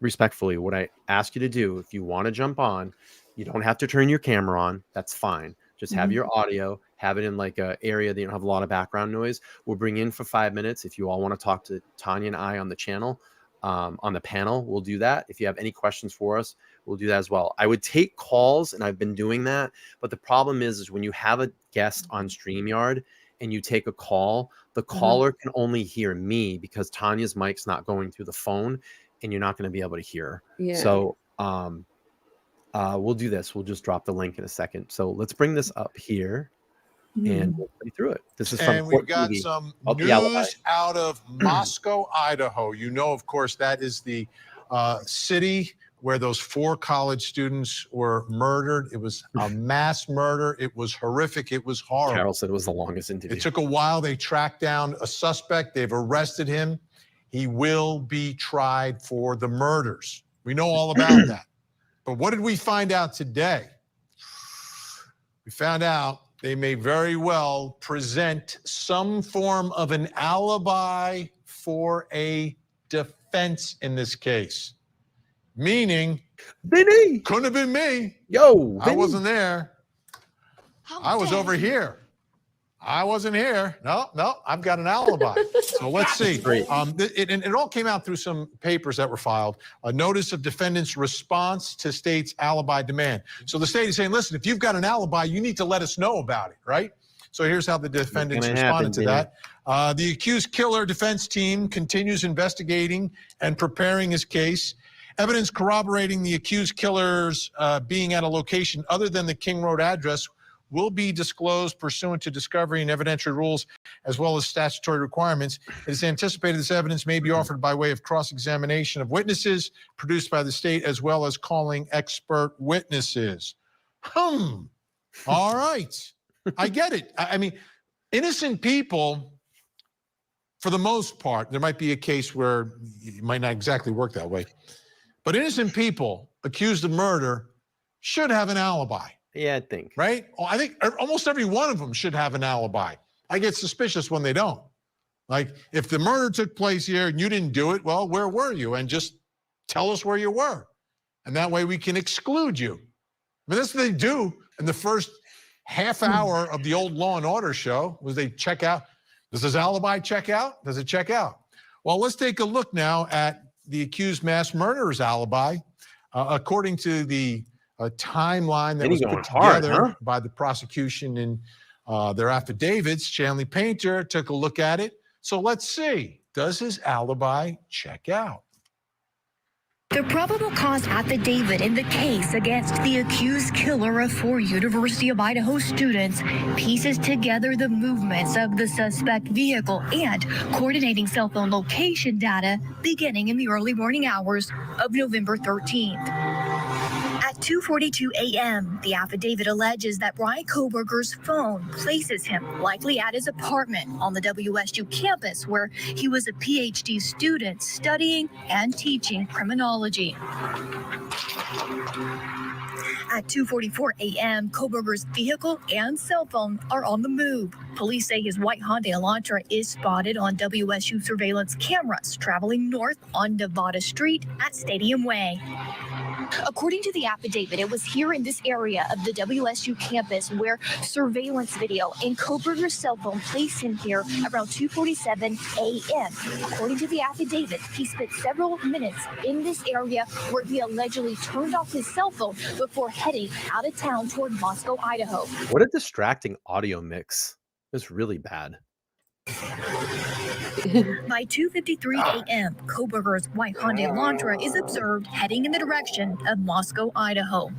respectfully. What I ask you to do, if you want to jump on, you don't have to turn your camera on. That's fine. Just have your audio, have it in like an area that you don't have a lot of background noise. We'll bring in for 5 minutes. If you all want to talk to Tanya and I on the channel, on the panel, we'll do that. If you have any questions for us, we'll do that as well. I would take calls, and I've been doing that. But the problem is when you have a guest on StreamYard and you take a call, the caller can only hear me because Tanya's mic's not going through the phone, and you're not going to be able to hear her. Yeah. So we'll do this. We'll just drop the link in a second. So let's bring this up here. And we'll play through it. This is from and we've got TV. some Alibi. news out of Moscow, Idaho. You know, of course, that is the city where those 4 college students were murdered. It was a mass murder. It was horrific. It was horrible. Carol said it was the longest interview. It took a while. They tracked down a suspect. They've arrested him. He will be tried for the murders. We know all about that. But what did we find out today? We found out they may very well present some form of an alibi for a defense in this case. Meaning, Vinny, couldn't have been me. Yo, I wasn't there. I was over here. I wasn't here. No, I've got an alibi. So let's see. It all came out through some papers that were filed. A notice of defendant's response to state's alibi demand. So the state is saying, listen, if you've got an alibi, you need to let us know about it, right? So here's how the defendants responded to that. The accused killer defense team continues investigating and preparing his case. Evidence corroborating the accused killer's being at a location other than the King Road address will be disclosed pursuant to discovery and evidentiary rules, as well as statutory requirements. It is anticipated this evidence may be offered by way of cross-examination of witnesses produced by the state, as well as calling expert witnesses. All right. I get it. I mean, innocent people, for the most part, there might be a case where it might not exactly work that way, but innocent people accused of murder should have an alibi. Yeah, I think. Right? Well, I think almost every one of them should have an alibi. I get suspicious when they don't. Like, if the murder took place here and you didn't do it, well, where were you? And just tell us where you were. And that way we can exclude you. I mean, that's what they do in the first half hour of the old Law and Order show, was they check out. Does his alibi check out? Does it check out? Well, let's take a look now at the accused mass murderer's alibi. According to the a timeline that was put together by the prosecution in their affidavits. Shanley Painter took a look at it. So let's see, does his alibi check out? The probable cause affidavit in the case against the accused killer of 4 University of Idaho students pieces together the movements of the suspect vehicle and coordinating cell phone location data beginning in the early morning hours of November 13th. At 2:42 a.m., the affidavit alleges that Bryan Kohberger's phone places him likely at his apartment on the WSU campus, where he was a PhD student studying and teaching criminology. At 2:44 a.m., Kohberger's vehicle and cell phone are on the move. Police say his white Hyundai Elantra is spotted on WSU surveillance cameras traveling north on Nevada Street at Stadium Way. According to the affidavit, it was here in this area of the WSU campus where surveillance video and Kohberger's cell phone placed him here around 2:47 a.m. According to the affidavit, he spent several minutes in this area where he allegedly turned off his cell phone before heading out of town toward Moscow, Idaho. What a distracting audio mix. It's really bad. By 2:53 a.m., Kohberger's white Hyundai Elantra is observed heading in the direction of Moscow, Idaho.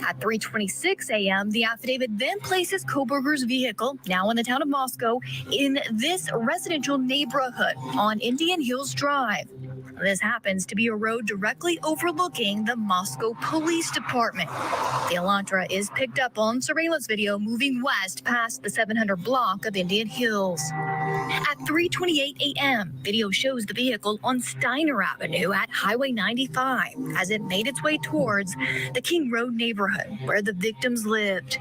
At 3:26 a.m., the affidavit then places Kohberger's vehicle, now in the town of Moscow, in this residential neighborhood on Indian Hills Drive. This happens to be a road directly overlooking the Moscow Police Department. The Elantra is picked up on surveillance video moving west past the 700 block of Indian Hills. At 3:28 a.m., video shows the vehicle on Steiner Avenue at Highway 95 as it made its way towards the King Road neighborhood where the victims lived.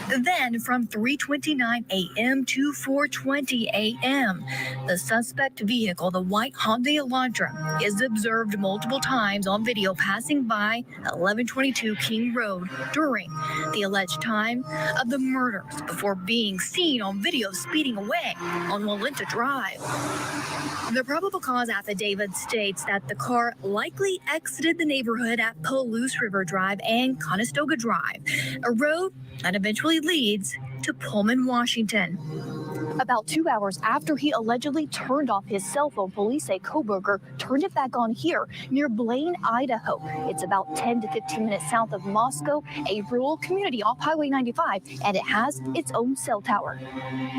Then from 3:29 a.m. to 4:20 a.m., the suspect vehicle, the white Hyundai Elantra, is observed multiple times on video passing by 1122 King Road during the alleged time of the murders before being seen on video speeding away on Walenta Drive. The probable cause affidavit states that the car likely exited the neighborhood at Palouse River Drive and Conestoga Drive, a road that eventually leads to Pullman, Washington. About 2 hours after he allegedly turned off his cell phone, police say Kohberger turned it back on here near Blaine, Idaho. It's about 10 to 15 minutes south of Moscow, a rural community off Highway 95, and it has its own cell tower.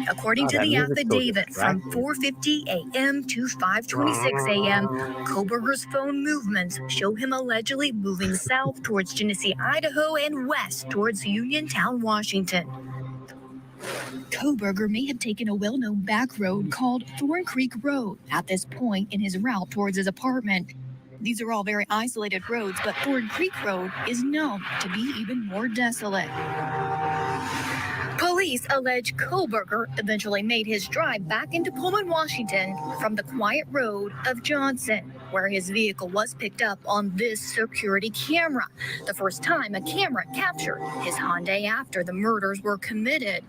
According to the affidavit, from 4:50 a.m. to 5:26 a.m., Kohberger's phone movements show him allegedly moving south towards Genesee, Idaho, and west towards Uniontown, Washington. Kohberger may have taken a well-known back road called Thorn Creek Road at this point in his route towards his apartment. These are all very isolated roads, but Thorn Creek Road is known to be even more desolate. Police allege Kohberger eventually made his drive back into Pullman, Washington from the quiet road of Johnson, where his vehicle was picked up on this security camera, the first time a camera captured his Hyundai after the murders were committed.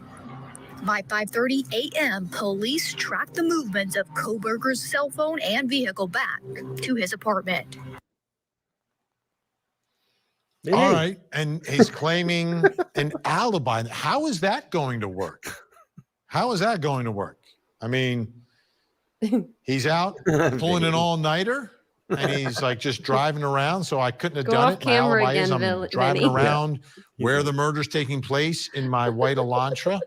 By 5:30 a.m., police tracked the movements of Kohberger's cell phone and vehicle back to his apartment. All right. And he's claiming an alibi. How is that going to work? How is that going to work? I mean, he's out pulling an all-nighter, and he's like just driving around, so I couldn't have done it. My alibi is I'm driving around where the murder's taking place in my white Elantra.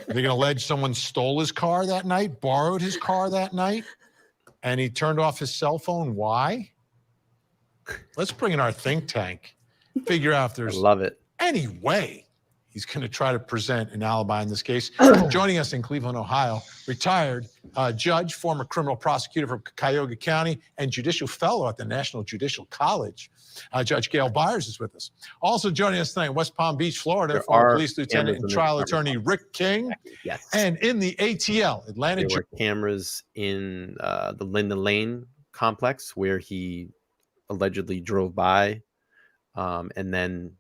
They're going to allege someone stole his car that night, borrowed his car that night, and he turned off his cell phone. Why? Let's bring in our think tank. Figure out if there's any way he's going to try to present an alibi in this case. Joining us in Cleveland, Ohio, retired judge, former criminal prosecutor from Cuyahoga County, and judicial fellow at the National Judicial College. Judge Gail Byers is with us. Also joining us tonight in West Palm Beach, Florida, former police lieutenant and trial attorney Rick King. Yes. And in the ATL, Atlanta. There were cameras in the Linda Lane complex where he allegedly drove by. And then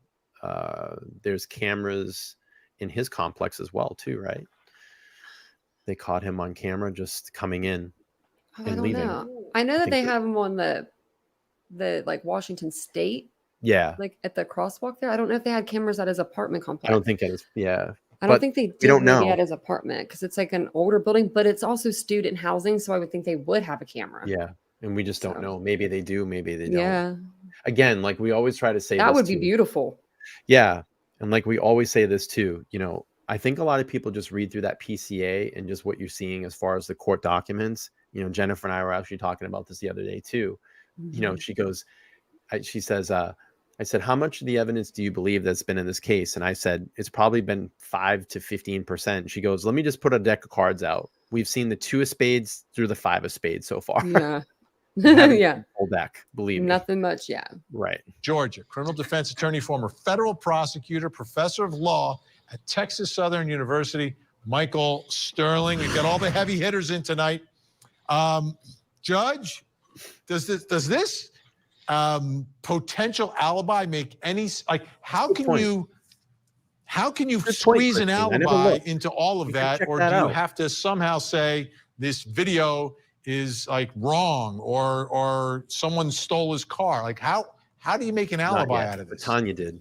there's cameras in his complex as well, too, right? They caught him on camera just coming in and leaving. I know that they have him on the like Washington State. Yeah. Like at the crosswalk there. I don't know if they had cameras at his apartment complex. I don't think it is. Yeah. I don't think they did. We don't know. At his apartment because it's like an older building, but it's also student housing. So I would think they would have a camera. Yeah. And we just don't know. Maybe they do. Maybe they don't. Yeah. Again, like we always try to say that would be beautiful. Yeah. And like we always say this too, you know, I think a lot of people just read through that PCA and just what you're seeing as far as the court documents. You know, Jennifer and I were actually talking about this the other day too. Mm-hmm. You know, she says, I said, how much of the evidence do you believe that's been in this case? And I said, it's probably been 5 to 15%. She goes, let me just put a deck of cards out. We've seen the 2 of spades through the 5 of spades so far. Yeah. Yeah. Full deck, believe me. Nothing much. Yeah. Right. Georgia, criminal defense attorney, former federal prosecutor, professor of law at Texas Southern University, Michael Sterling. We've got all the heavy hitters in tonight. Judge, does this potential alibi make any, like, how can you squeeze an alibi into all of that? Or do you have to somehow say this video is like wrong or someone stole his car? Like how do you make an alibi out of this? Tanya did.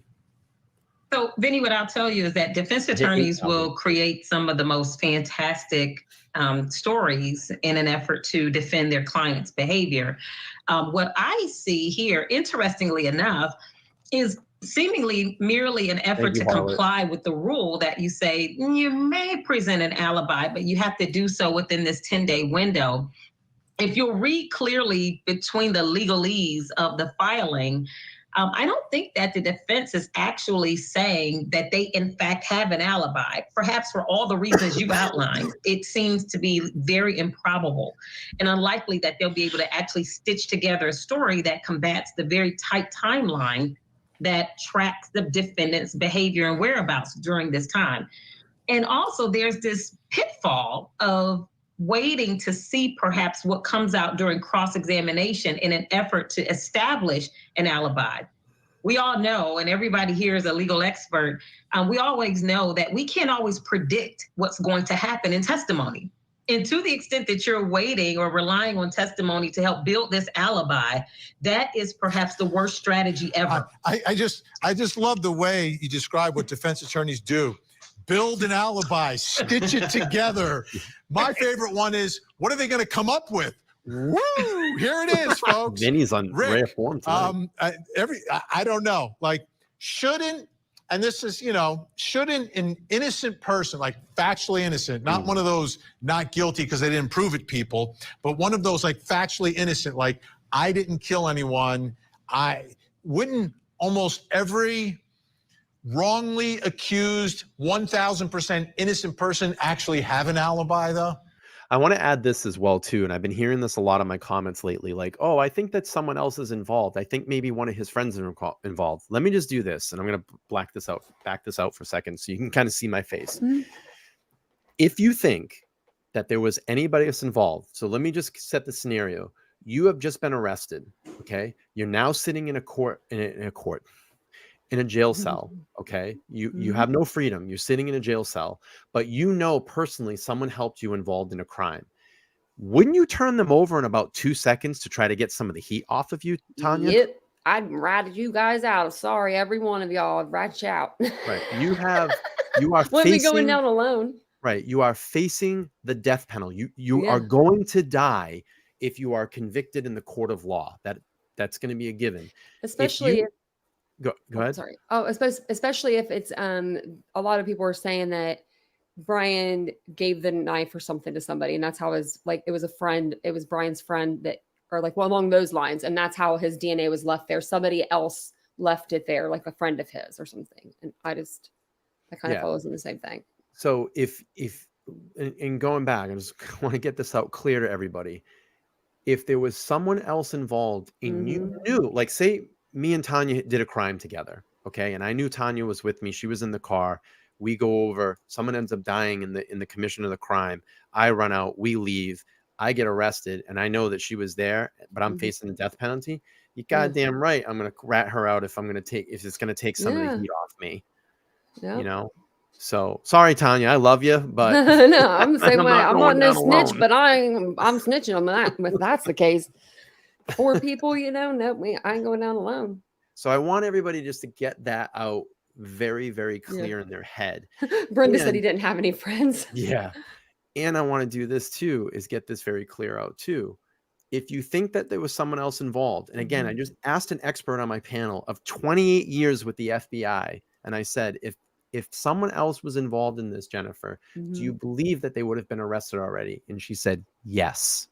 So, Vinny, what I'll tell you is that defense attorneys will create some of the most fantastic stories in an effort to defend their client's behavior. What I see here, interestingly enough, is seemingly merely an effort to comply with the rule that you say you may present an alibi, but you have to do so within this 10-day window. If you'll read clearly between the legalese of the filing, I don't think that the defense is actually saying that they, in fact, have an alibi. Perhaps for all the reasons you outlined, it seems to be very improbable and unlikely that they'll be able to actually stitch together a story that combats the very tight timeline that tracks the defendant's behavior and whereabouts during this time. And also there's this pitfall of waiting to see perhaps what comes out during cross-examination in an effort to establish an alibi. We all know, and everybody here is a legal expert, we always know that we can't always predict what's going to happen in testimony. And to the extent that you're waiting or relying on testimony to help build this alibi, that is perhaps the worst strategy ever. I just love the way you describe what defense attorneys do. Build an alibi, stitch it together. My favorite one is, what are they going to come up with? Woo! Here it is, folks. Vinny's on rare form tonight. I don't know. Like, shouldn't an innocent person, like factually innocent, not one of those not guilty because they didn't prove it people, but one of those like factually innocent, like I didn't kill anyone. Wouldn't almost every wrongly accused 1,000% innocent person actually have an alibi though? I want to add this as well too, and I've been hearing this a lot in my comments lately, like, oh, I think that someone else is involved. I think maybe one of his friends is involved. Let me just do this, and I'm going to back this out for a second so you can kind of see my face. Mm-hmm. If you think that there was anybody else involved, so let me just set the scenario. You have just been arrested, okay? You're now sitting in a jail cell, okay? You have no freedom. You're sitting in a jail cell, but you know personally someone helped you involved in a crime. Wouldn't you turn them over in about 2 seconds to try to get some of the heat off of you, Tanya? Yep. I'd ratted you guys out. Sorry, every one of y'all. I'd rat you out. Right. You are Wouldn't be going down alone. Right. You are facing the death penalty. You are going to die if you are convicted in the court of law. That's going to be a given. Especially Go ahead. Sorry. Oh, especially if it's a lot of people are saying that Bryan gave the knife or something to somebody, and that's how it was a friend. It was Bryan's friend along those lines, and that's how his DNA was left there. Somebody else left it there, like a friend of his or something. And that kind of follows in the same thing. So if in going back, I just want to get this out clear to everybody. If there was someone else involved and you knew, like say me and Tanya did a crime together, okay? And I knew Tanya was with me. She was in the car. We go over. Someone ends up dying in the commission of the crime. I run out. We leave. I get arrested, and I know that she was there, but I'm facing the death penalty. You goddamn right. I'm gonna rat her out if it's gonna take some of the heat off me. Yep. You know. So sorry, Tanya. I love you, but no, I'm the same way. I'm not no snitch, but I'm snitching on that. If that's the case. 4 people, no, I ain't going down alone. So I want everybody just to get that out very, very clear in their head. Brenda said he didn't have any friends. Yeah. And I want to do this too, is get this very clear out too. If you think that there was someone else involved, and again, I just asked an expert on my panel of 28 years with the FBI, and I said, if someone else was involved in this, Jennifer, do you believe that they would have been arrested already? And she said, yes.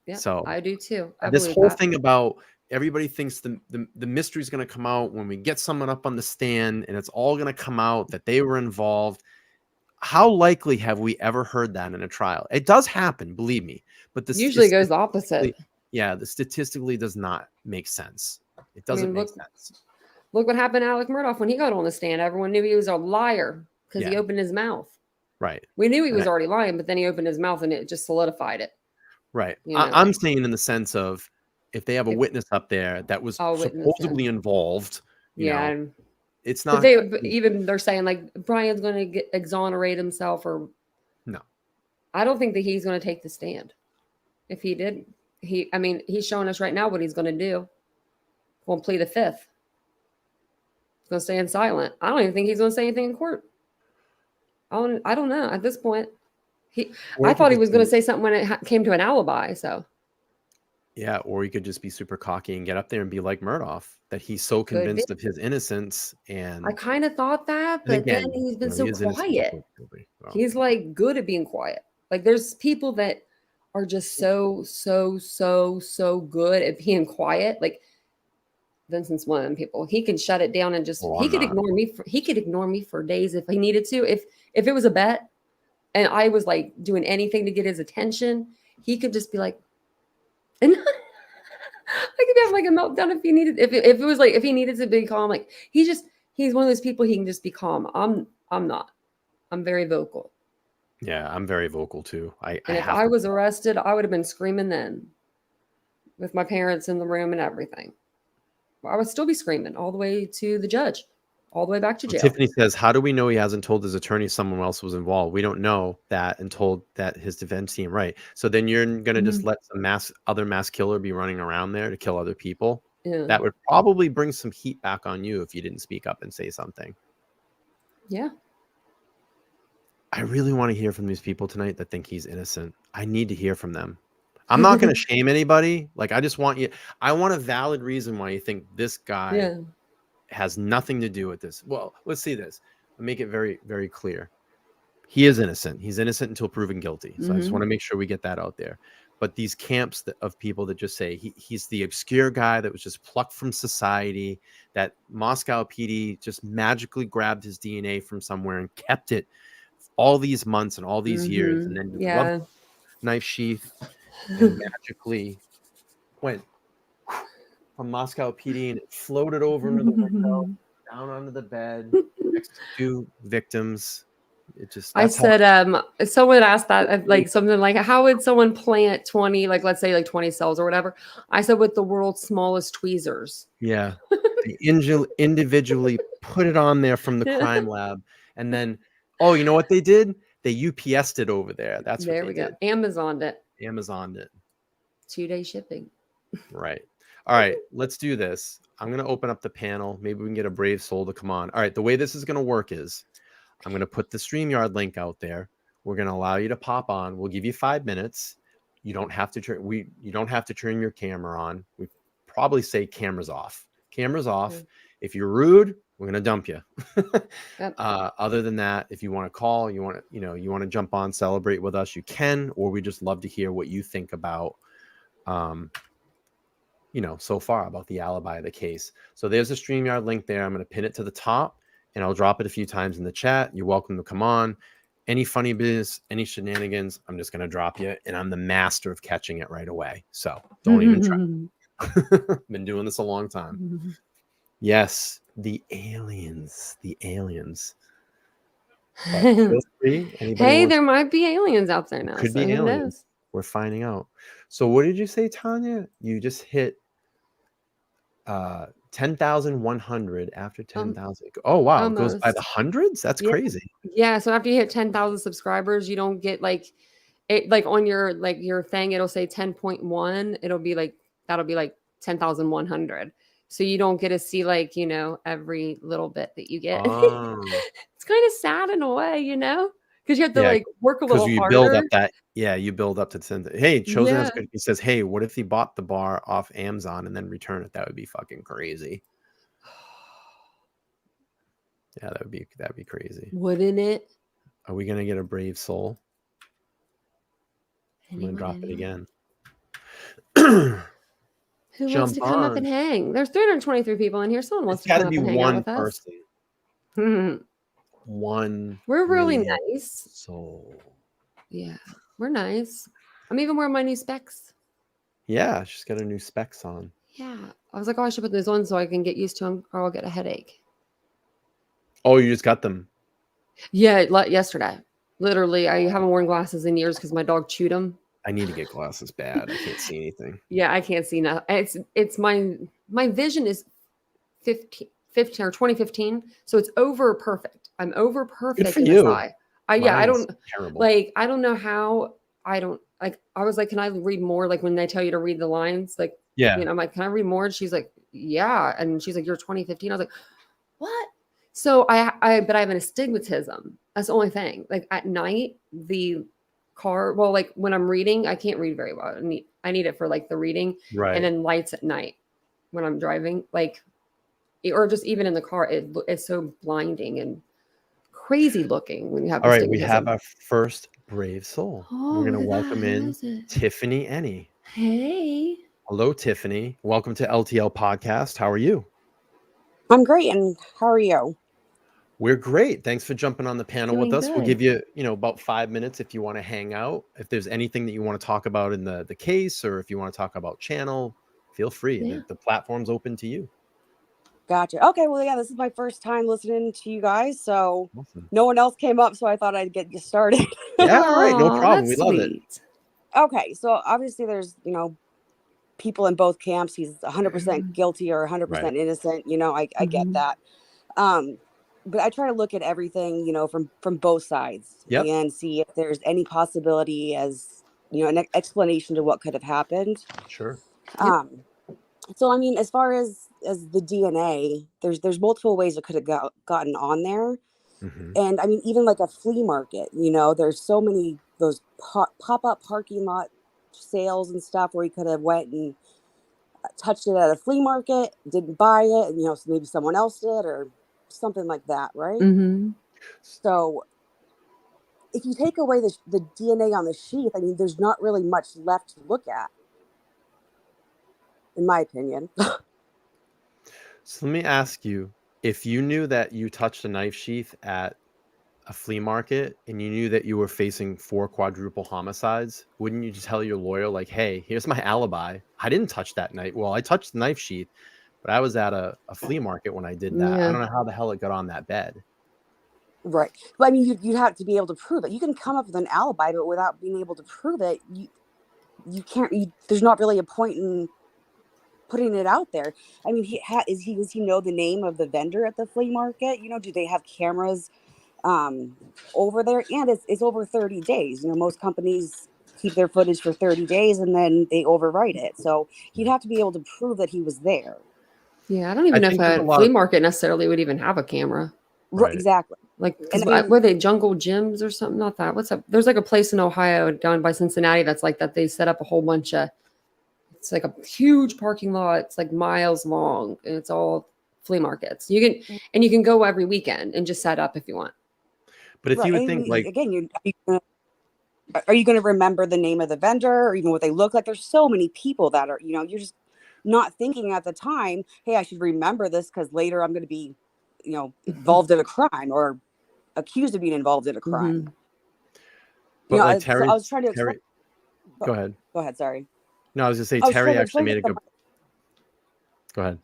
Yeah, so I do too. This whole thing about everybody thinks the mystery is going to come out when we get someone up on the stand and it's all going to come out that they were involved. How likely have we ever heard that in a trial? It does happen, believe me, but this usually goes opposite. Yeah, the statistically does not make sense. It doesn't make sense. Look what happened to Alec Murdaugh when he got on the stand. Everyone knew he was a liar because he opened his mouth. Right. We knew he was already lying, but then he opened his mouth and it just solidified it. Right. I'm saying in the sense of if they have a witness up there that was supposedly involved, you know, it's not. They're saying like Bryan's going to exonerate himself or no. I don't think that he's going to take the stand. If he did, he's showing us right now what he's going to do. Won't plead the fifth. He's going to stand silent. I don't even think he's going to say anything in court. I don't know at this point. I thought he was going to say something when it came to an alibi. So, yeah, or he could just be super cocky and get up there and be like Murdaugh, that he's so convinced of his innocence. And I kind of thought that, but then he's been so quiet. He's like good at being quiet. Like there's people that are just so good at being quiet. Like Vincent's one of them people. He can shut it down and just he could ignore me. He could ignore me for days if he needed to. If it was a bet. And I was like doing anything to get his attention. He could just be like, and I could have like a meltdown if he needed. If it was like if he needed to be calm, like he's one of those people. He can just be calm. I'm not. I'm very vocal. Yeah, I'm very vocal too. And if I was arrested, I would have been screaming then, with my parents in the room and everything. I would still be screaming all the way to the judge, all the way back to jail. Tiffany says, how do we know he hasn't told his attorney someone else was involved? We don't know that and told that his defense team, right? So then you're going to just let some other mass killer be running around there to kill other people? Yeah. That would probably bring some heat back on you if you didn't speak up and say something. Yeah. I really want to hear from these people tonight that think he's innocent. I need to hear from them. I'm not going to shame anybody. Like, I just want you. I want a valid reason why you think this guy has nothing to do with this. Well, let's see this. I'll make it very, very clear. He is innocent. He's innocent until proven guilty. So I just want to make sure we get that out there. But these camps of people that just say he's the obscure guy that was just plucked from society, that Moscow PD just magically grabbed his DNA from somewhere and kept it all these months and all these years, and then rubbed knife sheath and magically went from Moscow PD and it floated over into the window, down onto the bed next to two victims. It just I said someone asked that like something like, how would someone plant 20, like let's say like 20 cells or whatever? I said with the world's smallest tweezers. Yeah. They individually put it on there from the crime lab, and then you know what they did? They UPS'd it over there. That's there what we they go. did. Amazoned it. 2-day shipping. Right. All right. Let's do this. I'm going to open up the panel. Maybe we can get a brave soul to come on. All right. The way this is going to work is I'm going to put the StreamYard link out there. We're going to allow you to pop on. We'll give you 5 minutes. You don't have to turn you don't have to turn your camera on. We probably say cameras off. Cameras off. If you're rude, we're gonna dump you. Other than that, if you want to call, you want to jump on, celebrate with us, you can, or we just love to hear what you think about so far about the alibi of the case. So there's a StreamYard link there. I'm going to pin it to the top and I'll drop it a few times in the chat. You're welcome to come on. Any funny business, any shenanigans, I'm just going to drop you, and I'm the master of catching it right away. So don't even try. Been doing this a long time. Yes, the aliens. Hey, there might be aliens out there now. Could be aliens. We're finding out. So what did you say, Tanya? You just hit 10,100 after 10,000. Oh, wow. Almost. It goes by the hundreds? That's crazy. Yeah. So after you hit 10,000 subscribers, you don't get like on your thing, it'll say 10.1. It'll be like, that'll be like 10,100. So you don't get to see every little bit that you get. It's kind of sad in a way, because you have to work a little harder. Build up that. Yeah, you build up to 10. Hey, Chosen has good. He says, hey, what if he bought the bar off Amazon and then return it? That would be fucking crazy. Yeah, that'd be crazy. Wouldn't it? Are we gonna get a brave soul? I'm gonna drop it again. Who wants to come up and hang? There's 323 people in here. Someone wants to come up and hang out with us. One. We're really nice. Soul. Yeah, we're nice. I'm even wearing my new specs. Yeah, she's got her new specs on. Yeah. I was like, I should put those on so I can get used to them or I'll get a headache. Oh, you just got them? Yeah, yesterday. Literally, I haven't worn glasses in years because my dog chewed them. I need to get glasses bad. I can't see anything. Yeah, I can't see nothing. It's my vision is 15 or 2015, so it's over perfect. I'm over perfect in this eye. I don't know how. I was like, can I read more? Like when they tell you to read the lines, like I'm like, can I read more? And she's like, yeah, and she's like, you're 2015. I was like, what? So but I have an astigmatism. That's the only thing. Like at night, the car, like when I'm reading, I can't read very well. I need it for like the reading, right? And then lights at night when I'm driving, or just even in the car, it's so blinding and crazy looking when you have. All right, we have our first brave soul. We're gonna welcome in Tiffany Ennie. Hey. Hello, Tiffany. Welcome to LTL Podcast. How are you? I'm great, and how are you? We're great. Thanks for jumping on the panel with us. Good. We'll give you, about 5 minutes if you want to hang out. If there's anything that you want to talk about in the case, or if you want to talk about channel, feel free. Yeah. The platform's open to you. Gotcha. Okay, well, yeah, this is my first time listening to you guys, so Awesome. no one else came up, so I thought I'd get you started. Yeah, right. No Aw, problem. We that's love it. sweet. Okay, so obviously there's, people in both camps. He's 100% guilty or 100% Right. innocent. I get Mhm. that. But I try to look at everything, from both sides Yep. and see if there's any possibility as, an explanation to what could have happened. Sure. Um, so I mean, as far as the DNA, there's multiple ways it could have gotten on there. Mm-hmm. And I mean, even like a flea market, there's so many those pop-up parking lot sales and stuff where he could have went and touched it at a flea market, didn't buy it, and so maybe someone else did or something like that, right? Mm-hmm. So if you take away the DNA on the sheath, I mean, there's not really much left to look at, in my opinion. So let me ask you, if you knew that you touched a knife sheath at a flea market and you knew that you were facing 4 quadruple homicides, wouldn't you just tell your lawyer, like, hey, here's my alibi. I didn't touch that knife. Well, I touched the knife sheath, but I was at a flea market when I did that. I Yeah. don't know how the hell it got on that bed. Right. But I mean, you'd have to be able to prove it. You can come up with an alibi, but without being able to prove it, you can't. There's not really a point in putting it out there. I mean, does he know the name of the vendor at the flea market? Do they have cameras over there? And it's over 30 days. Most companies keep their footage for 30 days and then they overwrite it. So he'd have to be able to prove that he was there. Yeah, I don't even know if think there's a a lot flea of- market necessarily would even have a camera. Right. Exactly. Like, And because I mean- were they Jungle Gyms or something? Not that. What's up? There's like a place in Ohio down by Cincinnati that's like that. They set up a whole bunch of. It's like a huge parking lot. It's like miles long, and it's all flea markets. You can go every weekend and just set up if you want. But if Right. you would And think, like, again, are you going to remember the name of the vendor or even what they look like? There's so many people that are, you're just not thinking at the time, hey, I should remember this because later I'm going to be, involved in a crime or accused of being involved in a crime. Mhm. but like So Terry, I was trying to explain. go ahead. Go ahead. Sorry. No, I was gonna say I was Terry trying to actually explain made a to good. Go ahead.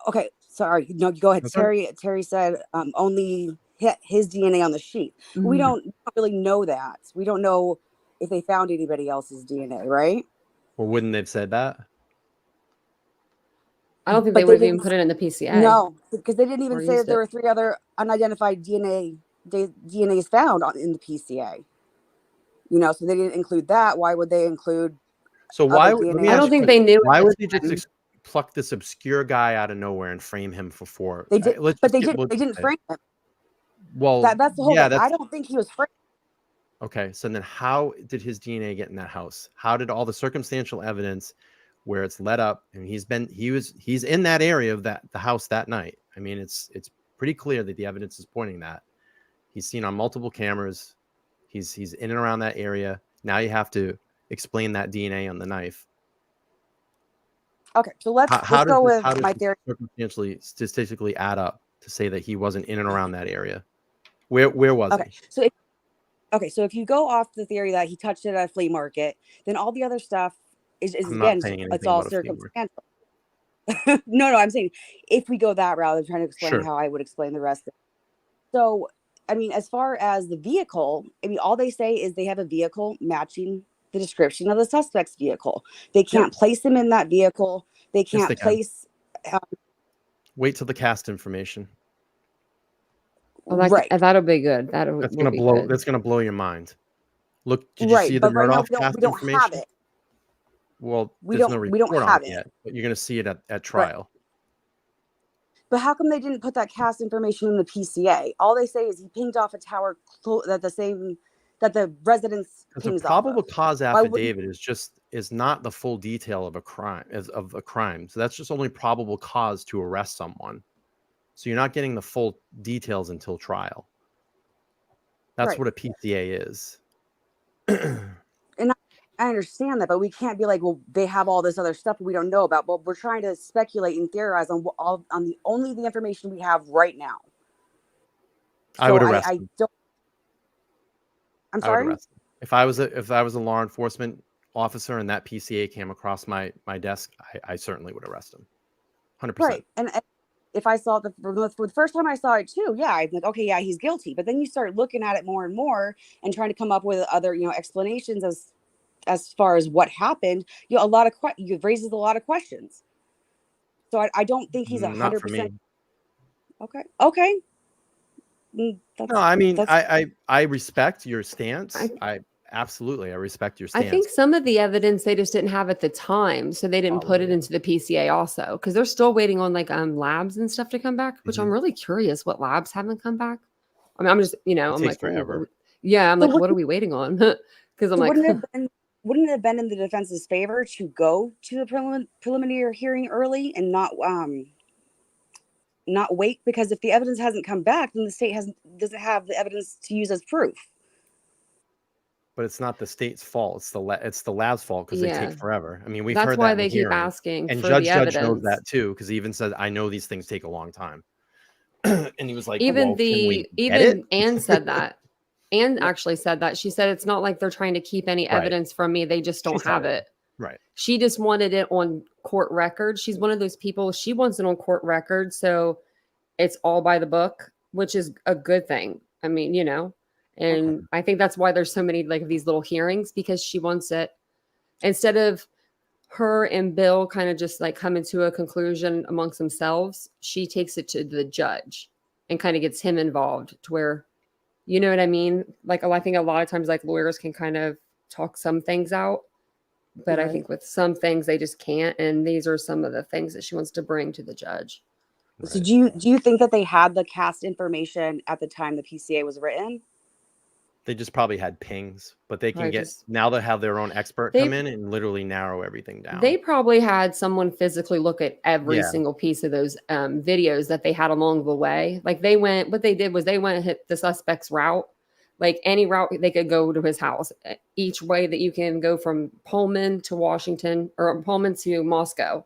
Okay. Sorry. No, go ahead. That's all right. Terry said only hit his DNA on the sheet. We Mhm. don't really know that. We don't know if they found anybody else's DNA, right? Well, wouldn't they've said that? I don't think But they they would have even didn't- put it in the PCA. No, because they didn't even Or say that used there it. were 3 other unidentified DNAs found in the PCA. So they didn't include that. Why would they include? So why? other Let DNA? me I ask don't you think a they question. knew. Why at would the they just time. pluck this obscure guy out of nowhere and frame him for 4? They did, Let's but just they didn't say- frame him. Well, That's the whole yeah, thing. I don't think he was framed. okay. So then, how did his DNA get in that house? How did all the circumstantial evidence, where it's led up, and he's in that area of the house that night? I mean, it's pretty clear that the evidence is pointing that he's seen on multiple cameras. He's in and around that area. Now you have to explain that DNA on the knife. Okay, so let's How go does with my theory. circumstantially, statistically add up to say that he wasn't in and around that area? Where was Okay, he? so if you go off the theory that he touched it at a flea market, then all the other stuff is I'm not again, saying it's anything all about a flea market. circumstantial. No, I'm saying if we go that route, I'm trying to explain Sure. how I would explain the rest of it. So, I mean, as far as the vehicle, I mean, all they say is they have a vehicle matching the description of the suspect's vehicle. They can't place him in that vehicle. They Yes, can't they can. place. Wait till the cast information. Well, Right. that'll be good. That'll That's will gonna be blow. good. That's gonna blow your mind. Look, did you see Right. the But right now Murdoch cast we don't have information? it. Well, We there's don't no report on have it it. yet, but you're gonna see it at trial. But how come they didn't put that cast information in the PCA? All they say is he pinged off a tower that the residence Because pings a off probable of. cause Why wouldn't- affidavit is not the full detail of a crime. So that's just only probable cause to arrest someone. So you're not getting the full details until trial. That's Right. what a PCA is. And I understand that, but we can't be like, well, they have all this other stuff we don't know about. But we're trying to speculate and theorize on only the information we have right now. I would So arrest I him. don't. I'm I would sorry. arrest him. If I was a law enforcement officer and that PCA came across my desk, I certainly would arrest him. 100%. Right. And if I saw for the first time I saw it too, yeah, I'm like, okay, yeah, he's guilty. But then you start looking at it more and more and trying to come up with other, explanations as far as what happened. It raises a lot of questions. So I don't think he's 100%. Okay. Okay. No, I mean, I respect your stance. I respect your stance. I think some of the evidence they just didn't have at the time, so they didn't put it into the PCA also, because they're still waiting on like labs and stuff to come back, which I'm really curious what labs haven't come back. I mean, I'm just I'm like forever. Yeah, I'm like, what are we waiting on? Because I'm like, wouldn't it have been in the defense's favor to go to the preliminary hearing early and not wait? Because if the evidence hasn't come back, then the state doesn't have the evidence to use as proof. But it's not the state's fault. It's the lab's fault because they take forever. I mean, we've heard that. That's why they keep asking and for Judge the evidence. knows that too, because he even said, "I know these things take a long time." And he was like, Anne said that. Anne actually said that. She said it's not like they're trying to keep any evidence from me. They just don't have it. Right. She just wanted it on court record. She's one of those people. She wants it on court record, so it's all by the book, which is a good thing. I mean, and I think that's why there's so many like these little hearings, because she wants it, instead of her and Bill kind of just like coming to a conclusion amongst themselves, she takes it to the judge and kind of gets him involved to where, you know what I mean? Like, I think a lot of times like lawyers can kind of talk some things out, but I think with some things they just can't. And these are some of the things that she wants to bring to the judge. Right. So do you think that they had the cast information at the time the PCA was written? They just probably had pings, but they can now they have their own expert come in and literally narrow everything down. They probably had someone physically look at every single piece of those videos that they had along the way. Like what they did was they went and hit the suspect's route, like any route they could go to his house, each way that you can go from Pullman to Washington or Pullman to Moscow.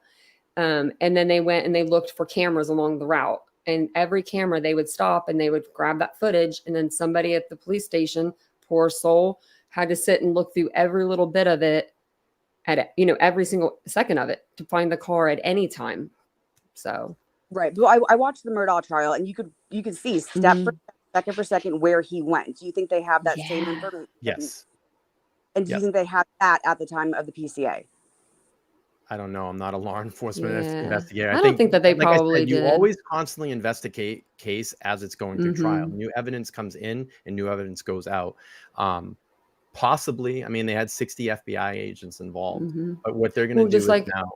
And then they went and they looked for cameras along the route. And every camera they would stop and they would grab that footage. And then somebody at the police station, poor soul, had to sit and look through every little bit of it at, every single second of it to find the car at any time. So. Right. But I watched the Murdaugh trial and you could see step for second where he went. Do you think they have that same information? Yes. And do you think they had that at the time of the PCA? I don't know. I'm not a law enforcement investigator. I don't think that they probably did. You always constantly investigate case as it's going through trial. New evidence comes in and new evidence goes out. Possibly, I mean, they had 60 FBI agents involved. But what they're going to do now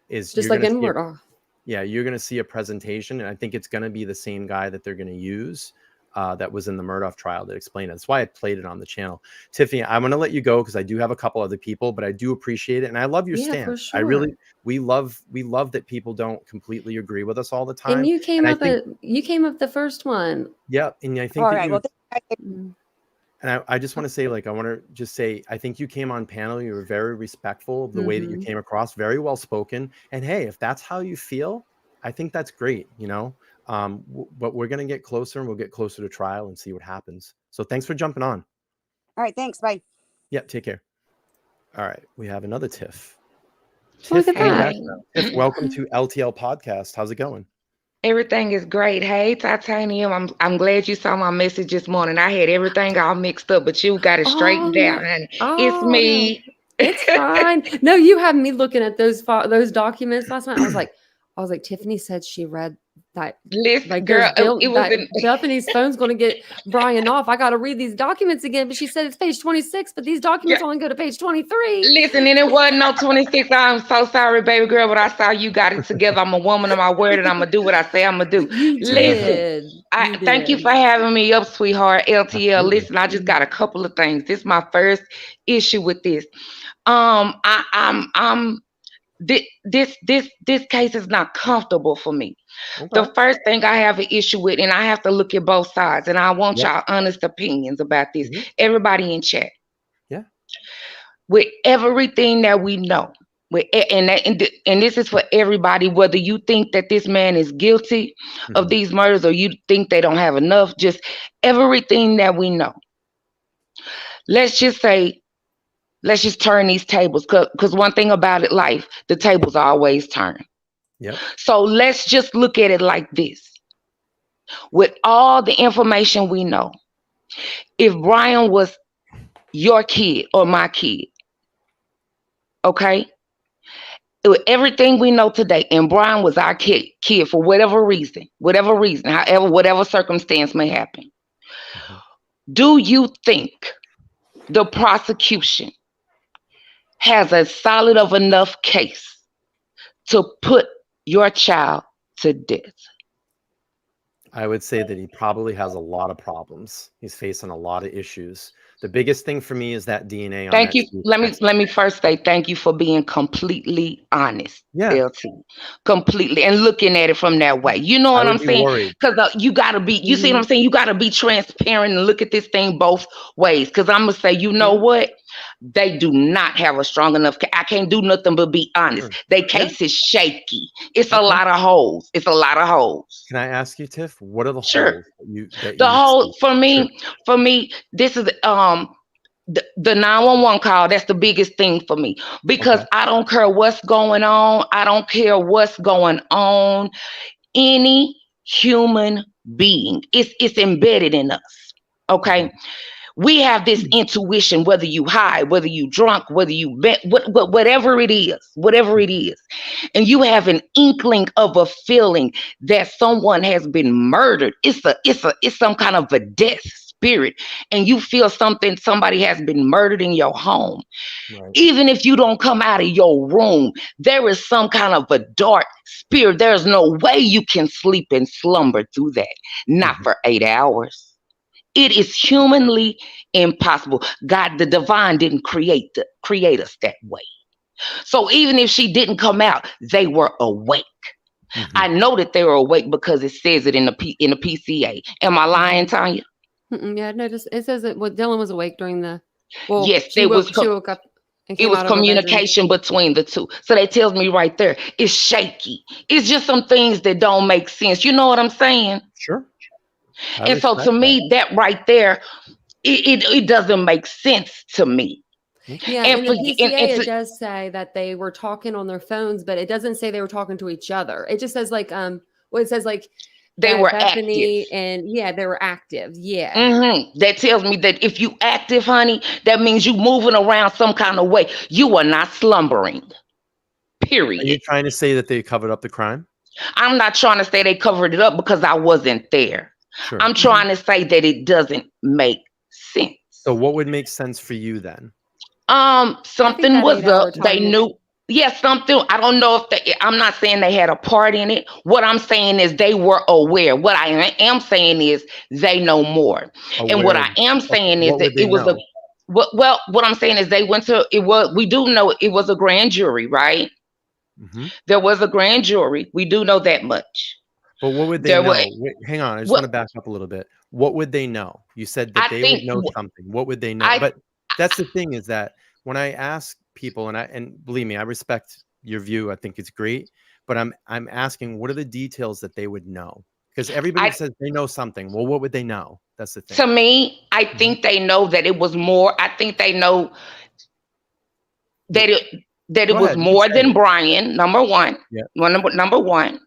is just like in Murdaugh. Yeah, you're going to see a presentation, and I think it's going to be the same guy that they're going to use that was in the Murdaugh trial that explained it. That's why I played it on the channel. Tiffany, I'm going to let you go because I do have a couple other people, but I do appreciate it. And I love your stance. For sure. We love that people don't completely agree with us all the time. And you came up the first one. Yeah. And I think, and I just want to say, I think you came on panel. You were very respectful of the way that you came across, very well spoken. And hey, if that's how you feel, I think that's great, but we're going to get closer and we'll get closer to trial and see what happens. So thanks for jumping on. All right. Thanks. Bye. Yeah. Take care. All right. We have another Tiff. Look at that. Tiff, welcome to LTL Podcast. How's it going? Everything is great. Hey, Titanium, I'm glad you saw my message this morning. I had everything all mixed up, but you got it straightened out. And it's me. It's fine. No, you had me looking at those documents last night. I was like, Tiffany said she read that. Listen, like, girl, Bethany's phone's going to get Bryan off. I got to read these documents again. But she said it's page 26, but these documents only go to page 23. Listen, and it wasn't no 26. I'm so sorry, baby girl, but I saw you got it together. I'm a woman of my word, and I'm going to do what I say I'm going to do. Thank you for having me up, sweetheart. LTL. Absolutely. Listen, I just got a couple of things. This is my first issue with this. This case is not comfortable for me. Okay. The first thing I have an issue with, and I have to look at both sides, and I want y'all honest opinions about this. Everybody in chat. Yeah. With everything that we know, and this is for everybody, whether you think that this man is guilty of these murders or you think they don't have enough, just everything that we know. Let's just say let's just turn these tables. Because one thing about it, life, the tables always turn. Yep. So let's just look at it like this. With all the information we know, if Bryan was your kid or my kid, okay? With everything we know today, and Bryan was our kid for whatever reason, however, whatever circumstance may happen, do you think the prosecution has a solid of enough case to put your child to death? I would say that he probably has a lot of problems. He's facing a lot of issues. The biggest thing for me is that DNA. Thank you. Let me first say thank you for being completely honest, LT. Completely, and looking at it from that way. You know what I'm saying? Because you gotta be. You see what I'm saying? You gotta be transparent and look at this thing both ways. Because I'm gonna say, you know what? They do not have a strong enough. I can't do nothing but be honest. Their case is shaky. It's a lot of holes. It's a lot of holes. Can I ask you, Tiff? What are the Sure. holes? The hole for me, this is the 911 call. That's the biggest thing for me, because I don't care what's going on. I don't care what's going on. Any human being, it's embedded in us. Okay. We have this intuition, whether you high, whether you drunk, whether you whatever it is, and you have an inkling of a feeling that someone has been murdered. It's some kind of a death spirit, and you feel somebody has been murdered in your home. Right. Even if you don't come out of your room, there is some kind of a dark spirit. There's no way you can sleep and slumber through that, not for 8 hours. It is humanly impossible. God, the divine, didn't create us that way. So even if she didn't come out, they were awake. I know that they were awake because it says it in the PCA. Am I lying, Tanya? Yeah, no, it says that Dylan was awake during the. Well, yes, she woke up. It was communication between the two. So that tells me right there, it's shaky. It's just some things that don't make sense. You know what I'm saying? Sure. And so to me, that right there, it doesn't make sense to me. Yeah, and in the PCA, it does say that they were talking on their phones, but it doesn't say they were talking to each other. It just says it says they were Bethany active. And they were active. Yeah. That tells me that if you active, honey, that means you moving around some kind of way. You are not slumbering. Period. Are you trying to say that they covered up the crime? I'm not trying to say they covered it up because I wasn't there. Sure. I'm trying to say that it doesn't make sense. So what would make sense for you then? Something was up. They knew. Yeah, something. I don't know if I'm not saying they had a part in it. What I'm saying is they were aware. What I am saying is they know more. And what I am saying is that it was what I'm saying is they went to, we do know it was a grand jury, right? There was a grand jury. We do know that much. But what would they know? Wait, hang on. I just want to back up a little bit. What would they know? You said that they would know something. What would they know? But that's the thing, is that when I ask people, and believe me, I respect your view. I think it's great. But I'm asking, what are the details that they would know? Because everybody says they know something. Well, what would they know? That's the thing. To me, I think they know that it was more. I think they know that it was more than Bryan. Number one. Yeah. Number one.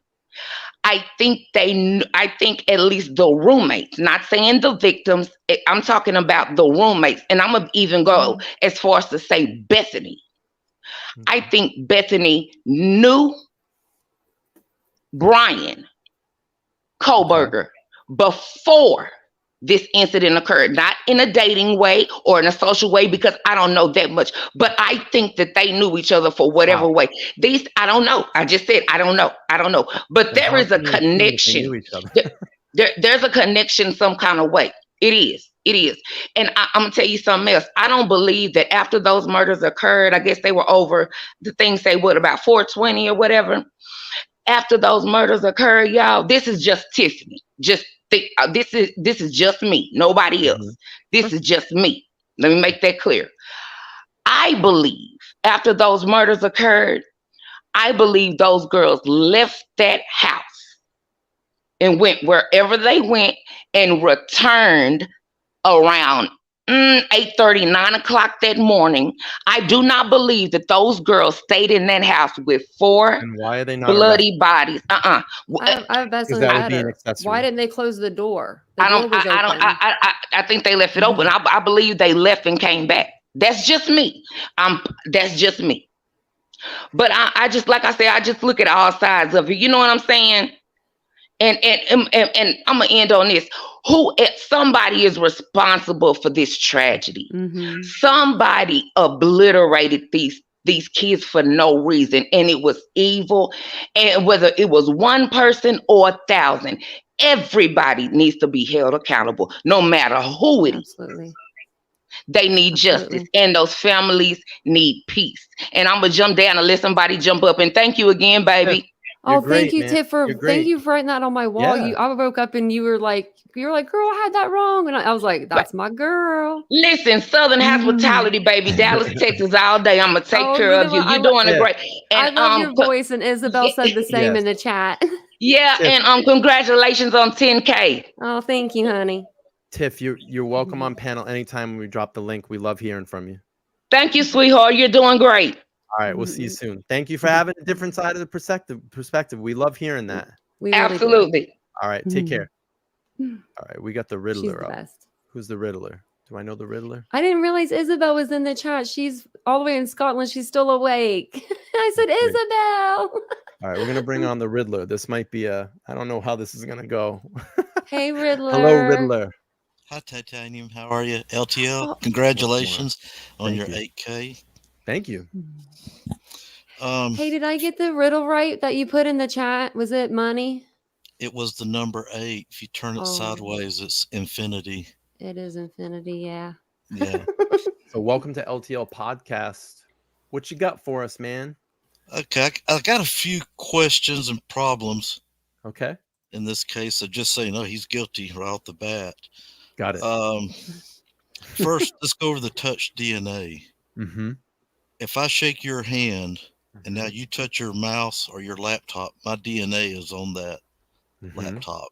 I think at least the roommates, not saying the victims, I'm talking about the roommates. And I'm going to even go as far as to say Bethany. I think Bethany knew Bryan Kohberger before this incident occurred, not in a dating way or in a social way, because I don't know that much, but I think that they knew each other for whatever way. I don't know. I just said, I don't know. But there is a connection. There's a connection some kind of way. It is. And I'm going to tell you something else. I don't believe that after those murders occurred, I guess they were over, the things say about 420 or whatever. After those murders occurred, y'all, this is just Tiffany. This is just me, nobody else. This is just me. Let me make that clear. I believe after those murders occurred, I believe those girls left that house and went wherever they went and returned around 8:30, 9 o'clock that morning. I do not believe that those girls stayed in that house with 4 And why are they not bloody bodies. I have best Because one that would be an better. accessory. Why didn't they close the door? The I door don't. was open. I think they left it open. I believe they left and came back. That's just me. That's just me. But I just, like I said, I just look at all sides of it. You know what I'm saying? And I'm gonna end on this. Somebody is responsible for this tragedy. Somebody obliterated these kids for no reason, and it was evil. And whether it was one person or 1,000, everybody needs to be held accountable, no matter who it is. Absolutely. They need justice, and those families need peace. And I'm gonna jump down and let somebody jump up. And thank you again, baby. Oh, thank you, Tiff, thank you for writing that on my wall. Yeah. I woke up and you were like, girl, I had that wrong. And I was like, that's my girl. Listen, Southern hospitality, baby, Dallas, Texas, all day. I'm gonna take care of you. You're doing a great. And I love your voice, and Isabel said the same in the chat. Yeah, and congratulations on 10K. Oh, thank you, honey. Tiff, you're welcome on panel anytime we drop the link. We love hearing from you. Thank you, sweetheart. You're doing great. All right, we'll see you soon. Thank you for having a different side of the perspective. We love hearing that. Absolutely. All right, take care. All right, we got the Riddler She's the up. best. Who's the Riddler? Do I know the Riddler? I didn't realize Isabel was in the chat. She's all the way in Scotland. She's still awake. I said, Isabel. All right, we're gonna bring on the Riddler. This might be I don't know how this is gonna go. Hey, Riddler. Hello, Riddler. Hi, Titanium. How are you? LTL, congratulations on your 8K. Thank you. Hey, did I get the riddle right that you put in the chat? Was it money? It was the number 8. If you turn it sideways, it's infinity. It is infinity, yeah. Yeah. So welcome to LTL Podcast. What you got for us, man? Okay, I got a few questions and problems. Okay. In this case, so just so you know, he's guilty right off the bat. Got it. First, let's go over the touch DNA. Mm-hmm. If I shake your hand and now you touch your mouse or your laptop, my DNA is on that laptop.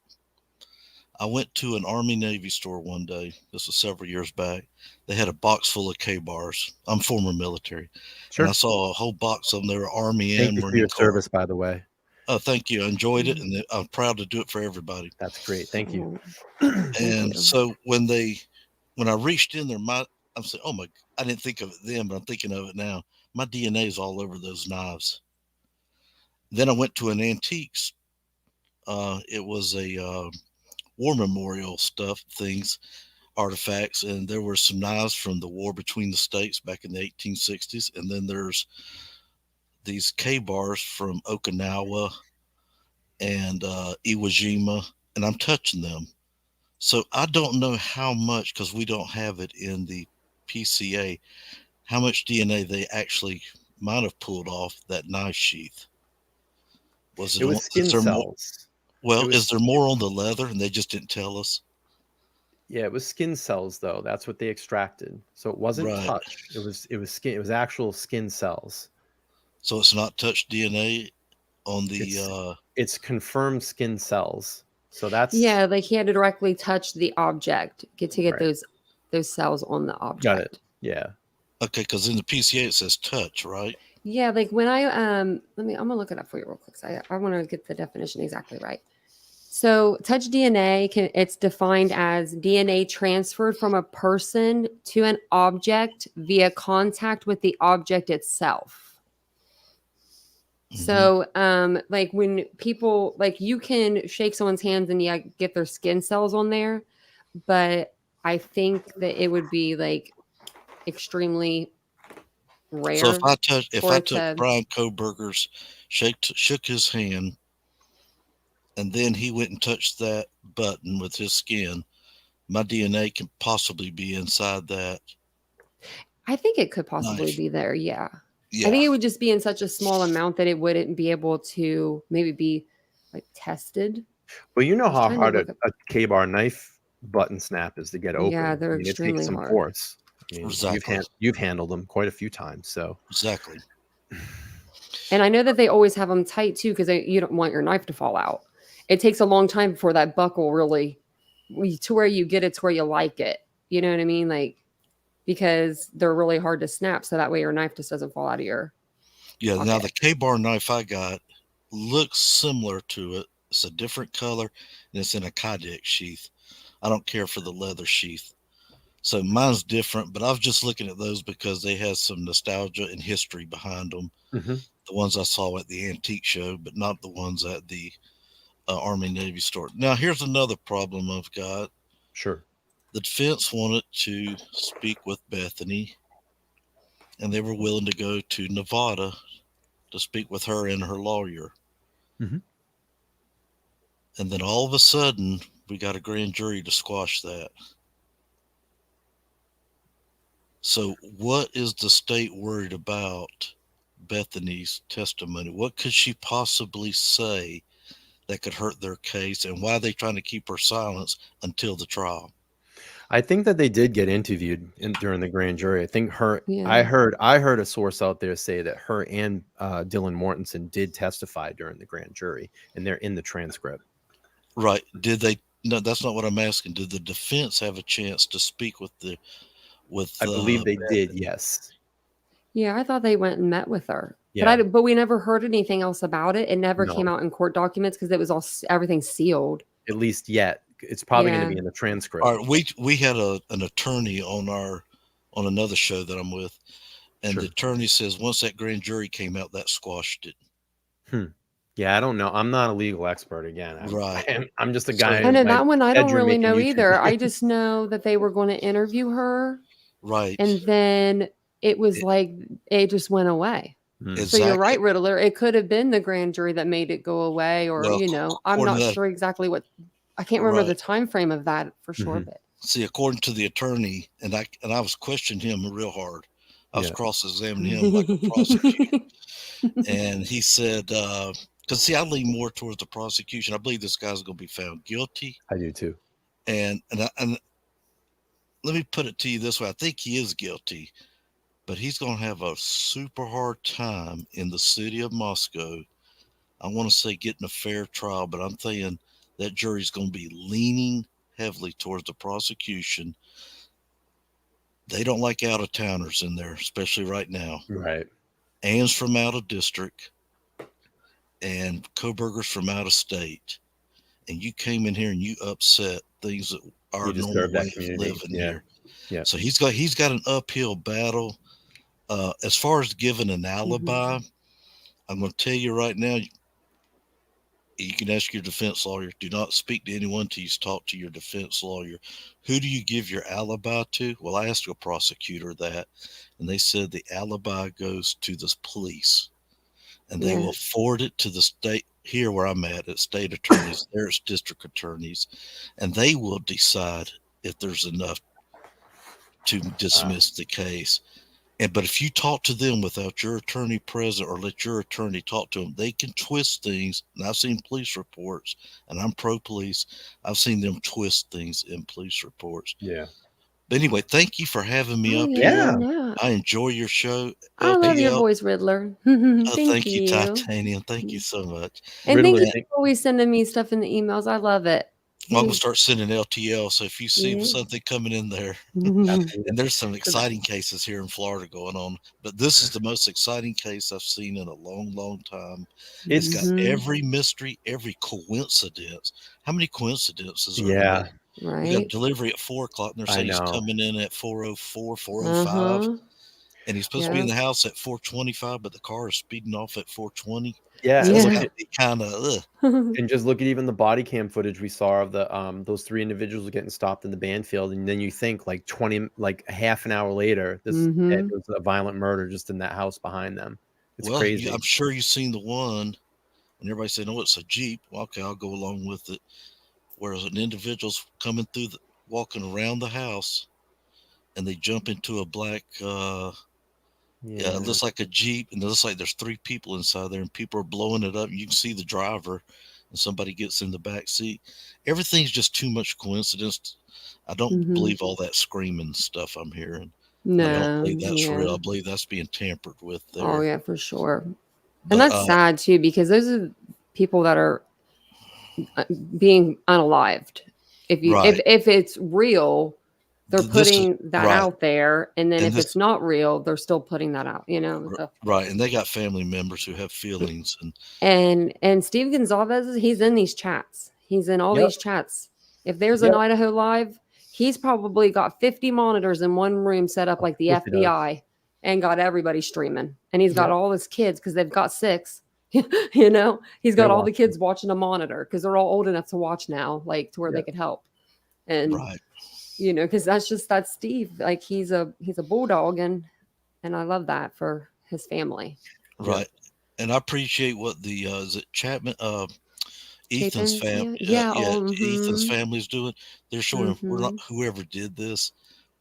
I went to an Army Navy store one day. This was several years back. They had a box full of K-bars. I'm former military. Sure. And I saw a whole box of them. They were Army Thank and you for Marine your Corps. service, by the way. Oh, thank you. I enjoyed it, and I'm proud to do it for everybody. That's great. Thank you. And so when I reached in there, I'm saying, oh my, I didn't think of it then, but I'm thinking of it now. My DNA is all over those knives. Then I went to an antiques. It was a war memorial artifacts, and there were some knives from the war between the states back in the 1860s. And then there's these K-bars from Okinawa and Iwo Jima, and I'm touching them. So I don't know how much, because we don't have it in the PCA, how much DNA they actually might have pulled off that knife sheath. It was skin cells. Is there more on the leather and they just didn't tell us? Yeah, it was skin cells though. That's what they extracted. So it wasn't touch. It was skin. It was actual skin cells. So it's not touch DNA on the. It's confirmed skin cells. So that's like he had to directly touch the object to get those cells on the object. Got it. Yeah. Okay, because in the PCA it says touch, right? Yeah, like when I'm gonna look it up for you real quick. So I want to get the definition exactly right. So touch DNA it's defined as DNA transferred from a person to an object via contact with the object itself. So like when people, like, you can shake someone's hands and get their skin cells on there, but I think that it would be like extremely rare. So if I took Bryan Kohberger's, shook his hand, and then he went and touched that button with his skin, my DNA can possibly be inside that. I think it could possibly be there. Yeah. I think it would just be in such a small amount that it wouldn't be able to maybe be like tested. Well, you know how hard a K-bar knife button snap is to get open. Yeah, they're extremely it takes some hard. force. I mean, exactly. You've handled them quite a few times, so exactly. And I know that they always have them tight too, because you don't want your knife to fall out. It takes a long time before that buckle really, to where you get it to where you like it. You know what I mean? Like because they're really hard to snap. So that way your knife just doesn't fall out of your Yeah. pocket. Now the K-bar knife I got looks similar to it. It's a different color and it's in a Kydex sheath. I don't care for the leather sheath. So mine's different, but I was just looking at those because they had some nostalgia and history behind them. Mm-hmm. The ones I saw at the antique show, but not the ones at the Army Navy store. Now, here's another problem I've got. Sure. The defense wanted to speak with Bethany, and they were willing to go to Nevada to speak with her and her lawyer. Mm-hmm. And then all of a sudden, we got a grand jury to squash that. So what is the state worried about Bethany's testimony? What could she possibly say that could hurt their case, and why are they trying to keep her silence until the trial? I think that they did get interviewed during the grand jury. I think Yeah. I heard a source out there say that her and Dylan Mortensen did testify during the grand jury, and they're in the transcript. Right. Did they? No, that's not what I'm asking. Did the defense have a chance to speak with I believe they did, yes. Yeah, I thought they went and met with her. Yeah. But we never heard anything else about it. It never No. came out in court documents because it was all everything sealed. At least yet. It's probably going Yeah. to be in the transcript. All right, we had an attorney on another show that I'm with, and Sure. the attorney says once that grand jury came out, that squashed it. Yeah, I don't know. I'm not a legal expert again. Right. I'm just a guy. I know in my that one I don't bedroom really making know YouTube either. I videos. just know that they were going to interview her. Right. And then it was like it just went away. Mm. So you're right, Riddler. It could have been the grand jury that made it go away, or Well, I'm according not to that- sure exactly what. I can't remember the Right. time frame of that for sure. Mhm. But See, according to the attorney, and I was questioning him real hard. I was Yeah. cross-examining him like a prosecutor, and he said, because see, I lean more towards the prosecution. I believe this guy's going to be found guilty. I do too. And let me put it to you this way: I think he is guilty, but he's going to have a super hard time in the city of Moscow. I want to say getting a fair trial, but I'm thinking that jury's going to be leaning heavily towards the prosecution. They don't like out-of-towners in there, especially right now. Right. Ann's from out of district, and Kohberger's from out of state. And you came in here and you upset things that are You normal disturbed that way of community. living Yeah. here. Yeah. So he's got an uphill battle. As far as giving an alibi, I'm going to tell you right now, you can ask your defense lawyer. Do not speak to anyone until you talk to your defense lawyer. Who do you give your alibi to? Well, I asked a prosecutor that, and they said the alibi goes to the police, and they will forward it to the state here where I'm at state attorneys, there's district attorneys, and they will decide if there's enough to dismiss the case. But if you talk to them without your attorney present or let your attorney talk to them, they can twist things. And I've seen police reports, and I'm pro-police. I've seen them twist things in police reports. Yeah. But anyway, thank you for having me up yeah. here. I enjoy your show. I love your LTL. voice, Riddler. Thank you, Titanium. Thank you so much. And Riddler, thank you for always sending me stuff in the emails. I love it. Well, I'm going to start sending LTL. So if you see something coming in there, and there's some exciting cases here in Florida going on, but this is the most exciting case I've seen in a long, long time. It's got every mystery, every coincidence. How many coincidences are there? Right. You got delivery at 4:00, and they're saying he's coming in at 4:04, 4:05. And he's supposed to be in the house at 4:25, but the car is speeding off at 4:20. Yeah. So it's kind of And just look at even the body cam footage we saw of the those three individuals getting stopped in the Banfield, and then you think like half an hour later, it was a violent murder just in that house behind them. It's crazy. I'm sure you've seen the one, and everybody said, "Oh, it's a Jeep." Well, okay, I'll go along with it. Whereas an individual's coming through, walking around the house, and they jump into a black. It looks like a Jeep, and it looks like there's three people inside there, and people are blowing it up. You can see the driver, and somebody gets in the back seat. Everything's just too much coincidence. I don't believe all that screaming stuff I'm hearing. No, I don't believe that's real. I believe that's being tampered with there. Oh yeah, for sure. And that's sad too, because those are people that are being unalived. If it's real, they're putting that right. out there, and then And if it's not real, they're still putting that out, right, and they got family members who have feelings, and Steve Gonzalez, he's in these chats. He's in all these chats. If there's an Idaho Live, he's probably got 50 monitors in one room set up like the FBI and got everybody streaming. And he's got all his kids because they've got 6. He's got all the kids watching a monitor because they're all old enough to watch now, like to where they could help. And because that's Steve. Like he's a bulldog, and I love that for his family. Right. And I appreciate what the is it Chapman Ethan's family Ethan's family is doing. They're showing we're not, whoever did this,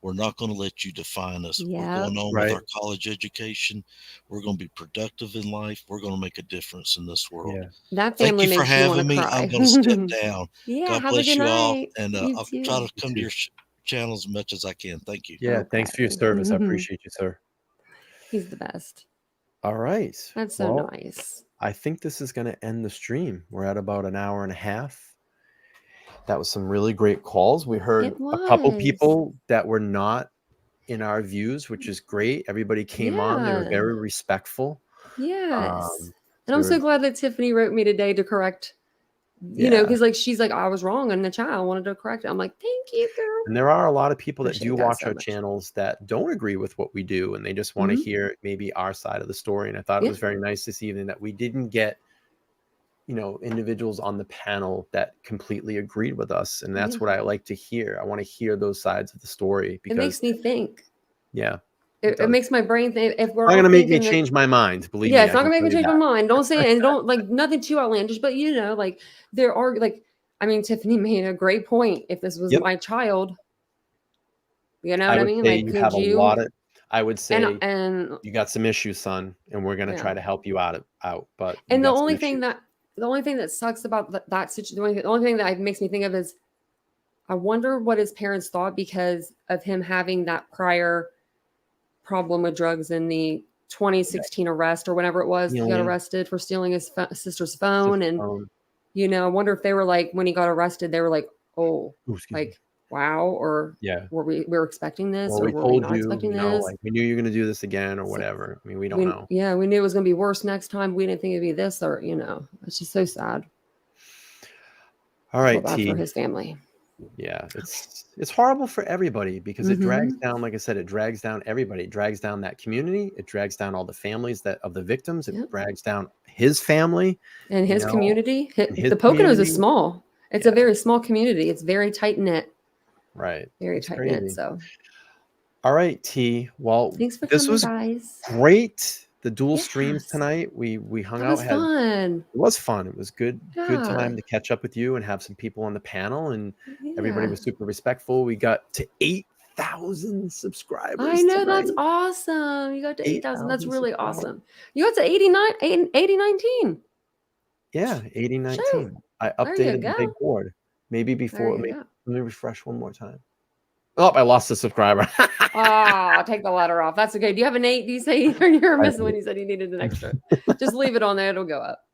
we're not going to let you define us. We're going on with our college education. We're going to be productive in life. We're going to make a difference in this world. That family Thank you for having me. I'm going to step down. God bless you all. night. And I'll try to come to your channel as much as I can. Thank you. Yeah. Thanks for your service. I appreciate you, sir. He's the best. All right. That's so nice. I think this is going to end the stream. We're at about an hour and a half. That was some really great calls. We heard a couple people that were not in our views, which is great. Everybody came on. They were very respectful. Yes. And I'm so glad that Tiffany wrote me today to correct, because like she's like, I was wrong in the chat. I wanted to correct it. I'm like, thank you, girl. And there are a lot of people that do watch our channels that don't agree with what we do, and they just want to hear maybe our side of the story. And I thought it was very nice this evening that we didn't get individuals on the panel that completely agreed with us. And that's what I like to hear. I want to hear those sides of the story because it makes me think. Yeah. It makes my brain think. If we're not going to make me change my mind, believe me. Yeah, it's not going to make me change my mind. Don't say it. And don't like nothing too outlandish, but like there are Tiffany made a great point. If this was my child, you know what I mean? Like, you have a lot of, I would say, and you got some issues, son, and we're going to try to help you out. But the only thing that sucks about that situation, the only thing that makes me think of is, I wonder what his parents thought because of him having that prior problem with drugs in the 2016 arrest or whenever it was. He got arrested for stealing his sister's phone, and I wonder if they were like, when he got arrested, they were like, oh, like, wow, or we were expecting this, or were we not expecting this? Like, we knew you were going to do this again, or whatever. I mean, we don't know. Yeah, we knew it was going to be worse next time. We didn't think it'd be this, or it's just so sad. All right, T. For his family. Yeah, it's horrible for everybody because it drags down, like I said, it drags down everybody. It drags down that community. It drags down all the families of the victims. It drags down his family and his community. The Poconos is small. It's a very small community. It's very tight knit. Right. Very tight knit. So. All right, T. Well, thanks for coming, guys. Great. The dual streams tonight. We hung out. Fun. It was fun. It was good time to catch up with you and have some people on the panel, and everybody was super respectful. We got to 8,000 subscribers. I know, that's awesome. You got to 8,000. That's really awesome. You got to 8019. Yeah, 8019. I updated the big board. Maybe before. Let me refresh one more time. Oh, I lost a subscriber. I'll take the letter off. That's okay. Do you have an 8? Do you say you're missing when you said you needed an extra? Just leave it on there. It'll go up.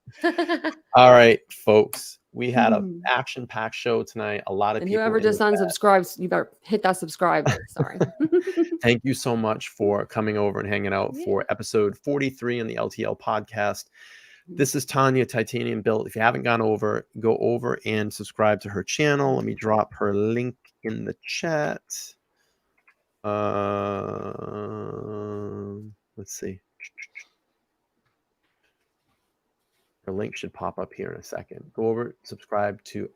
All right, folks. We had an action-packed show tonight. A lot of people. Whoever just unsubscribes, you better hit that subscribe. Sorry. Thank you so much for coming over and hanging out for episode 43 in the LTL podcast. This is Tanya, Titanium Built. If you haven't go over and subscribe to her channel. Let me drop her link in the chat. Let's see. Her link should pop up here in a second. Go over, subscribe to.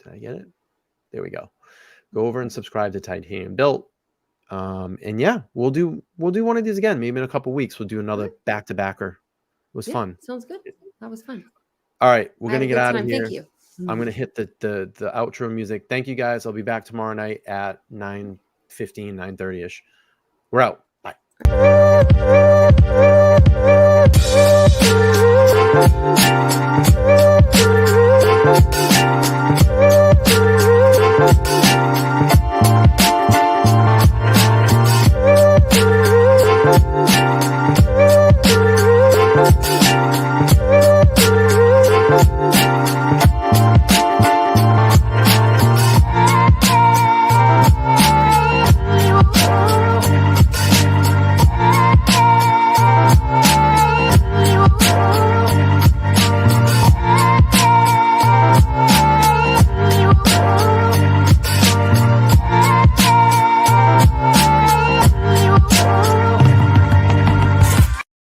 Did I get it? There we go. Go over and subscribe to Titanium Built. And yeah, we'll do one of these again. Maybe in a couple weeks we'll do another back-to-backer. It was fun. Sounds good. That was fun. All right, we're gonna get out of here. Thank you. I'm gonna hit the outro music. Thank you guys. I'll be back tomorrow night at 9:15, 9:30 ish. We're out. Bye.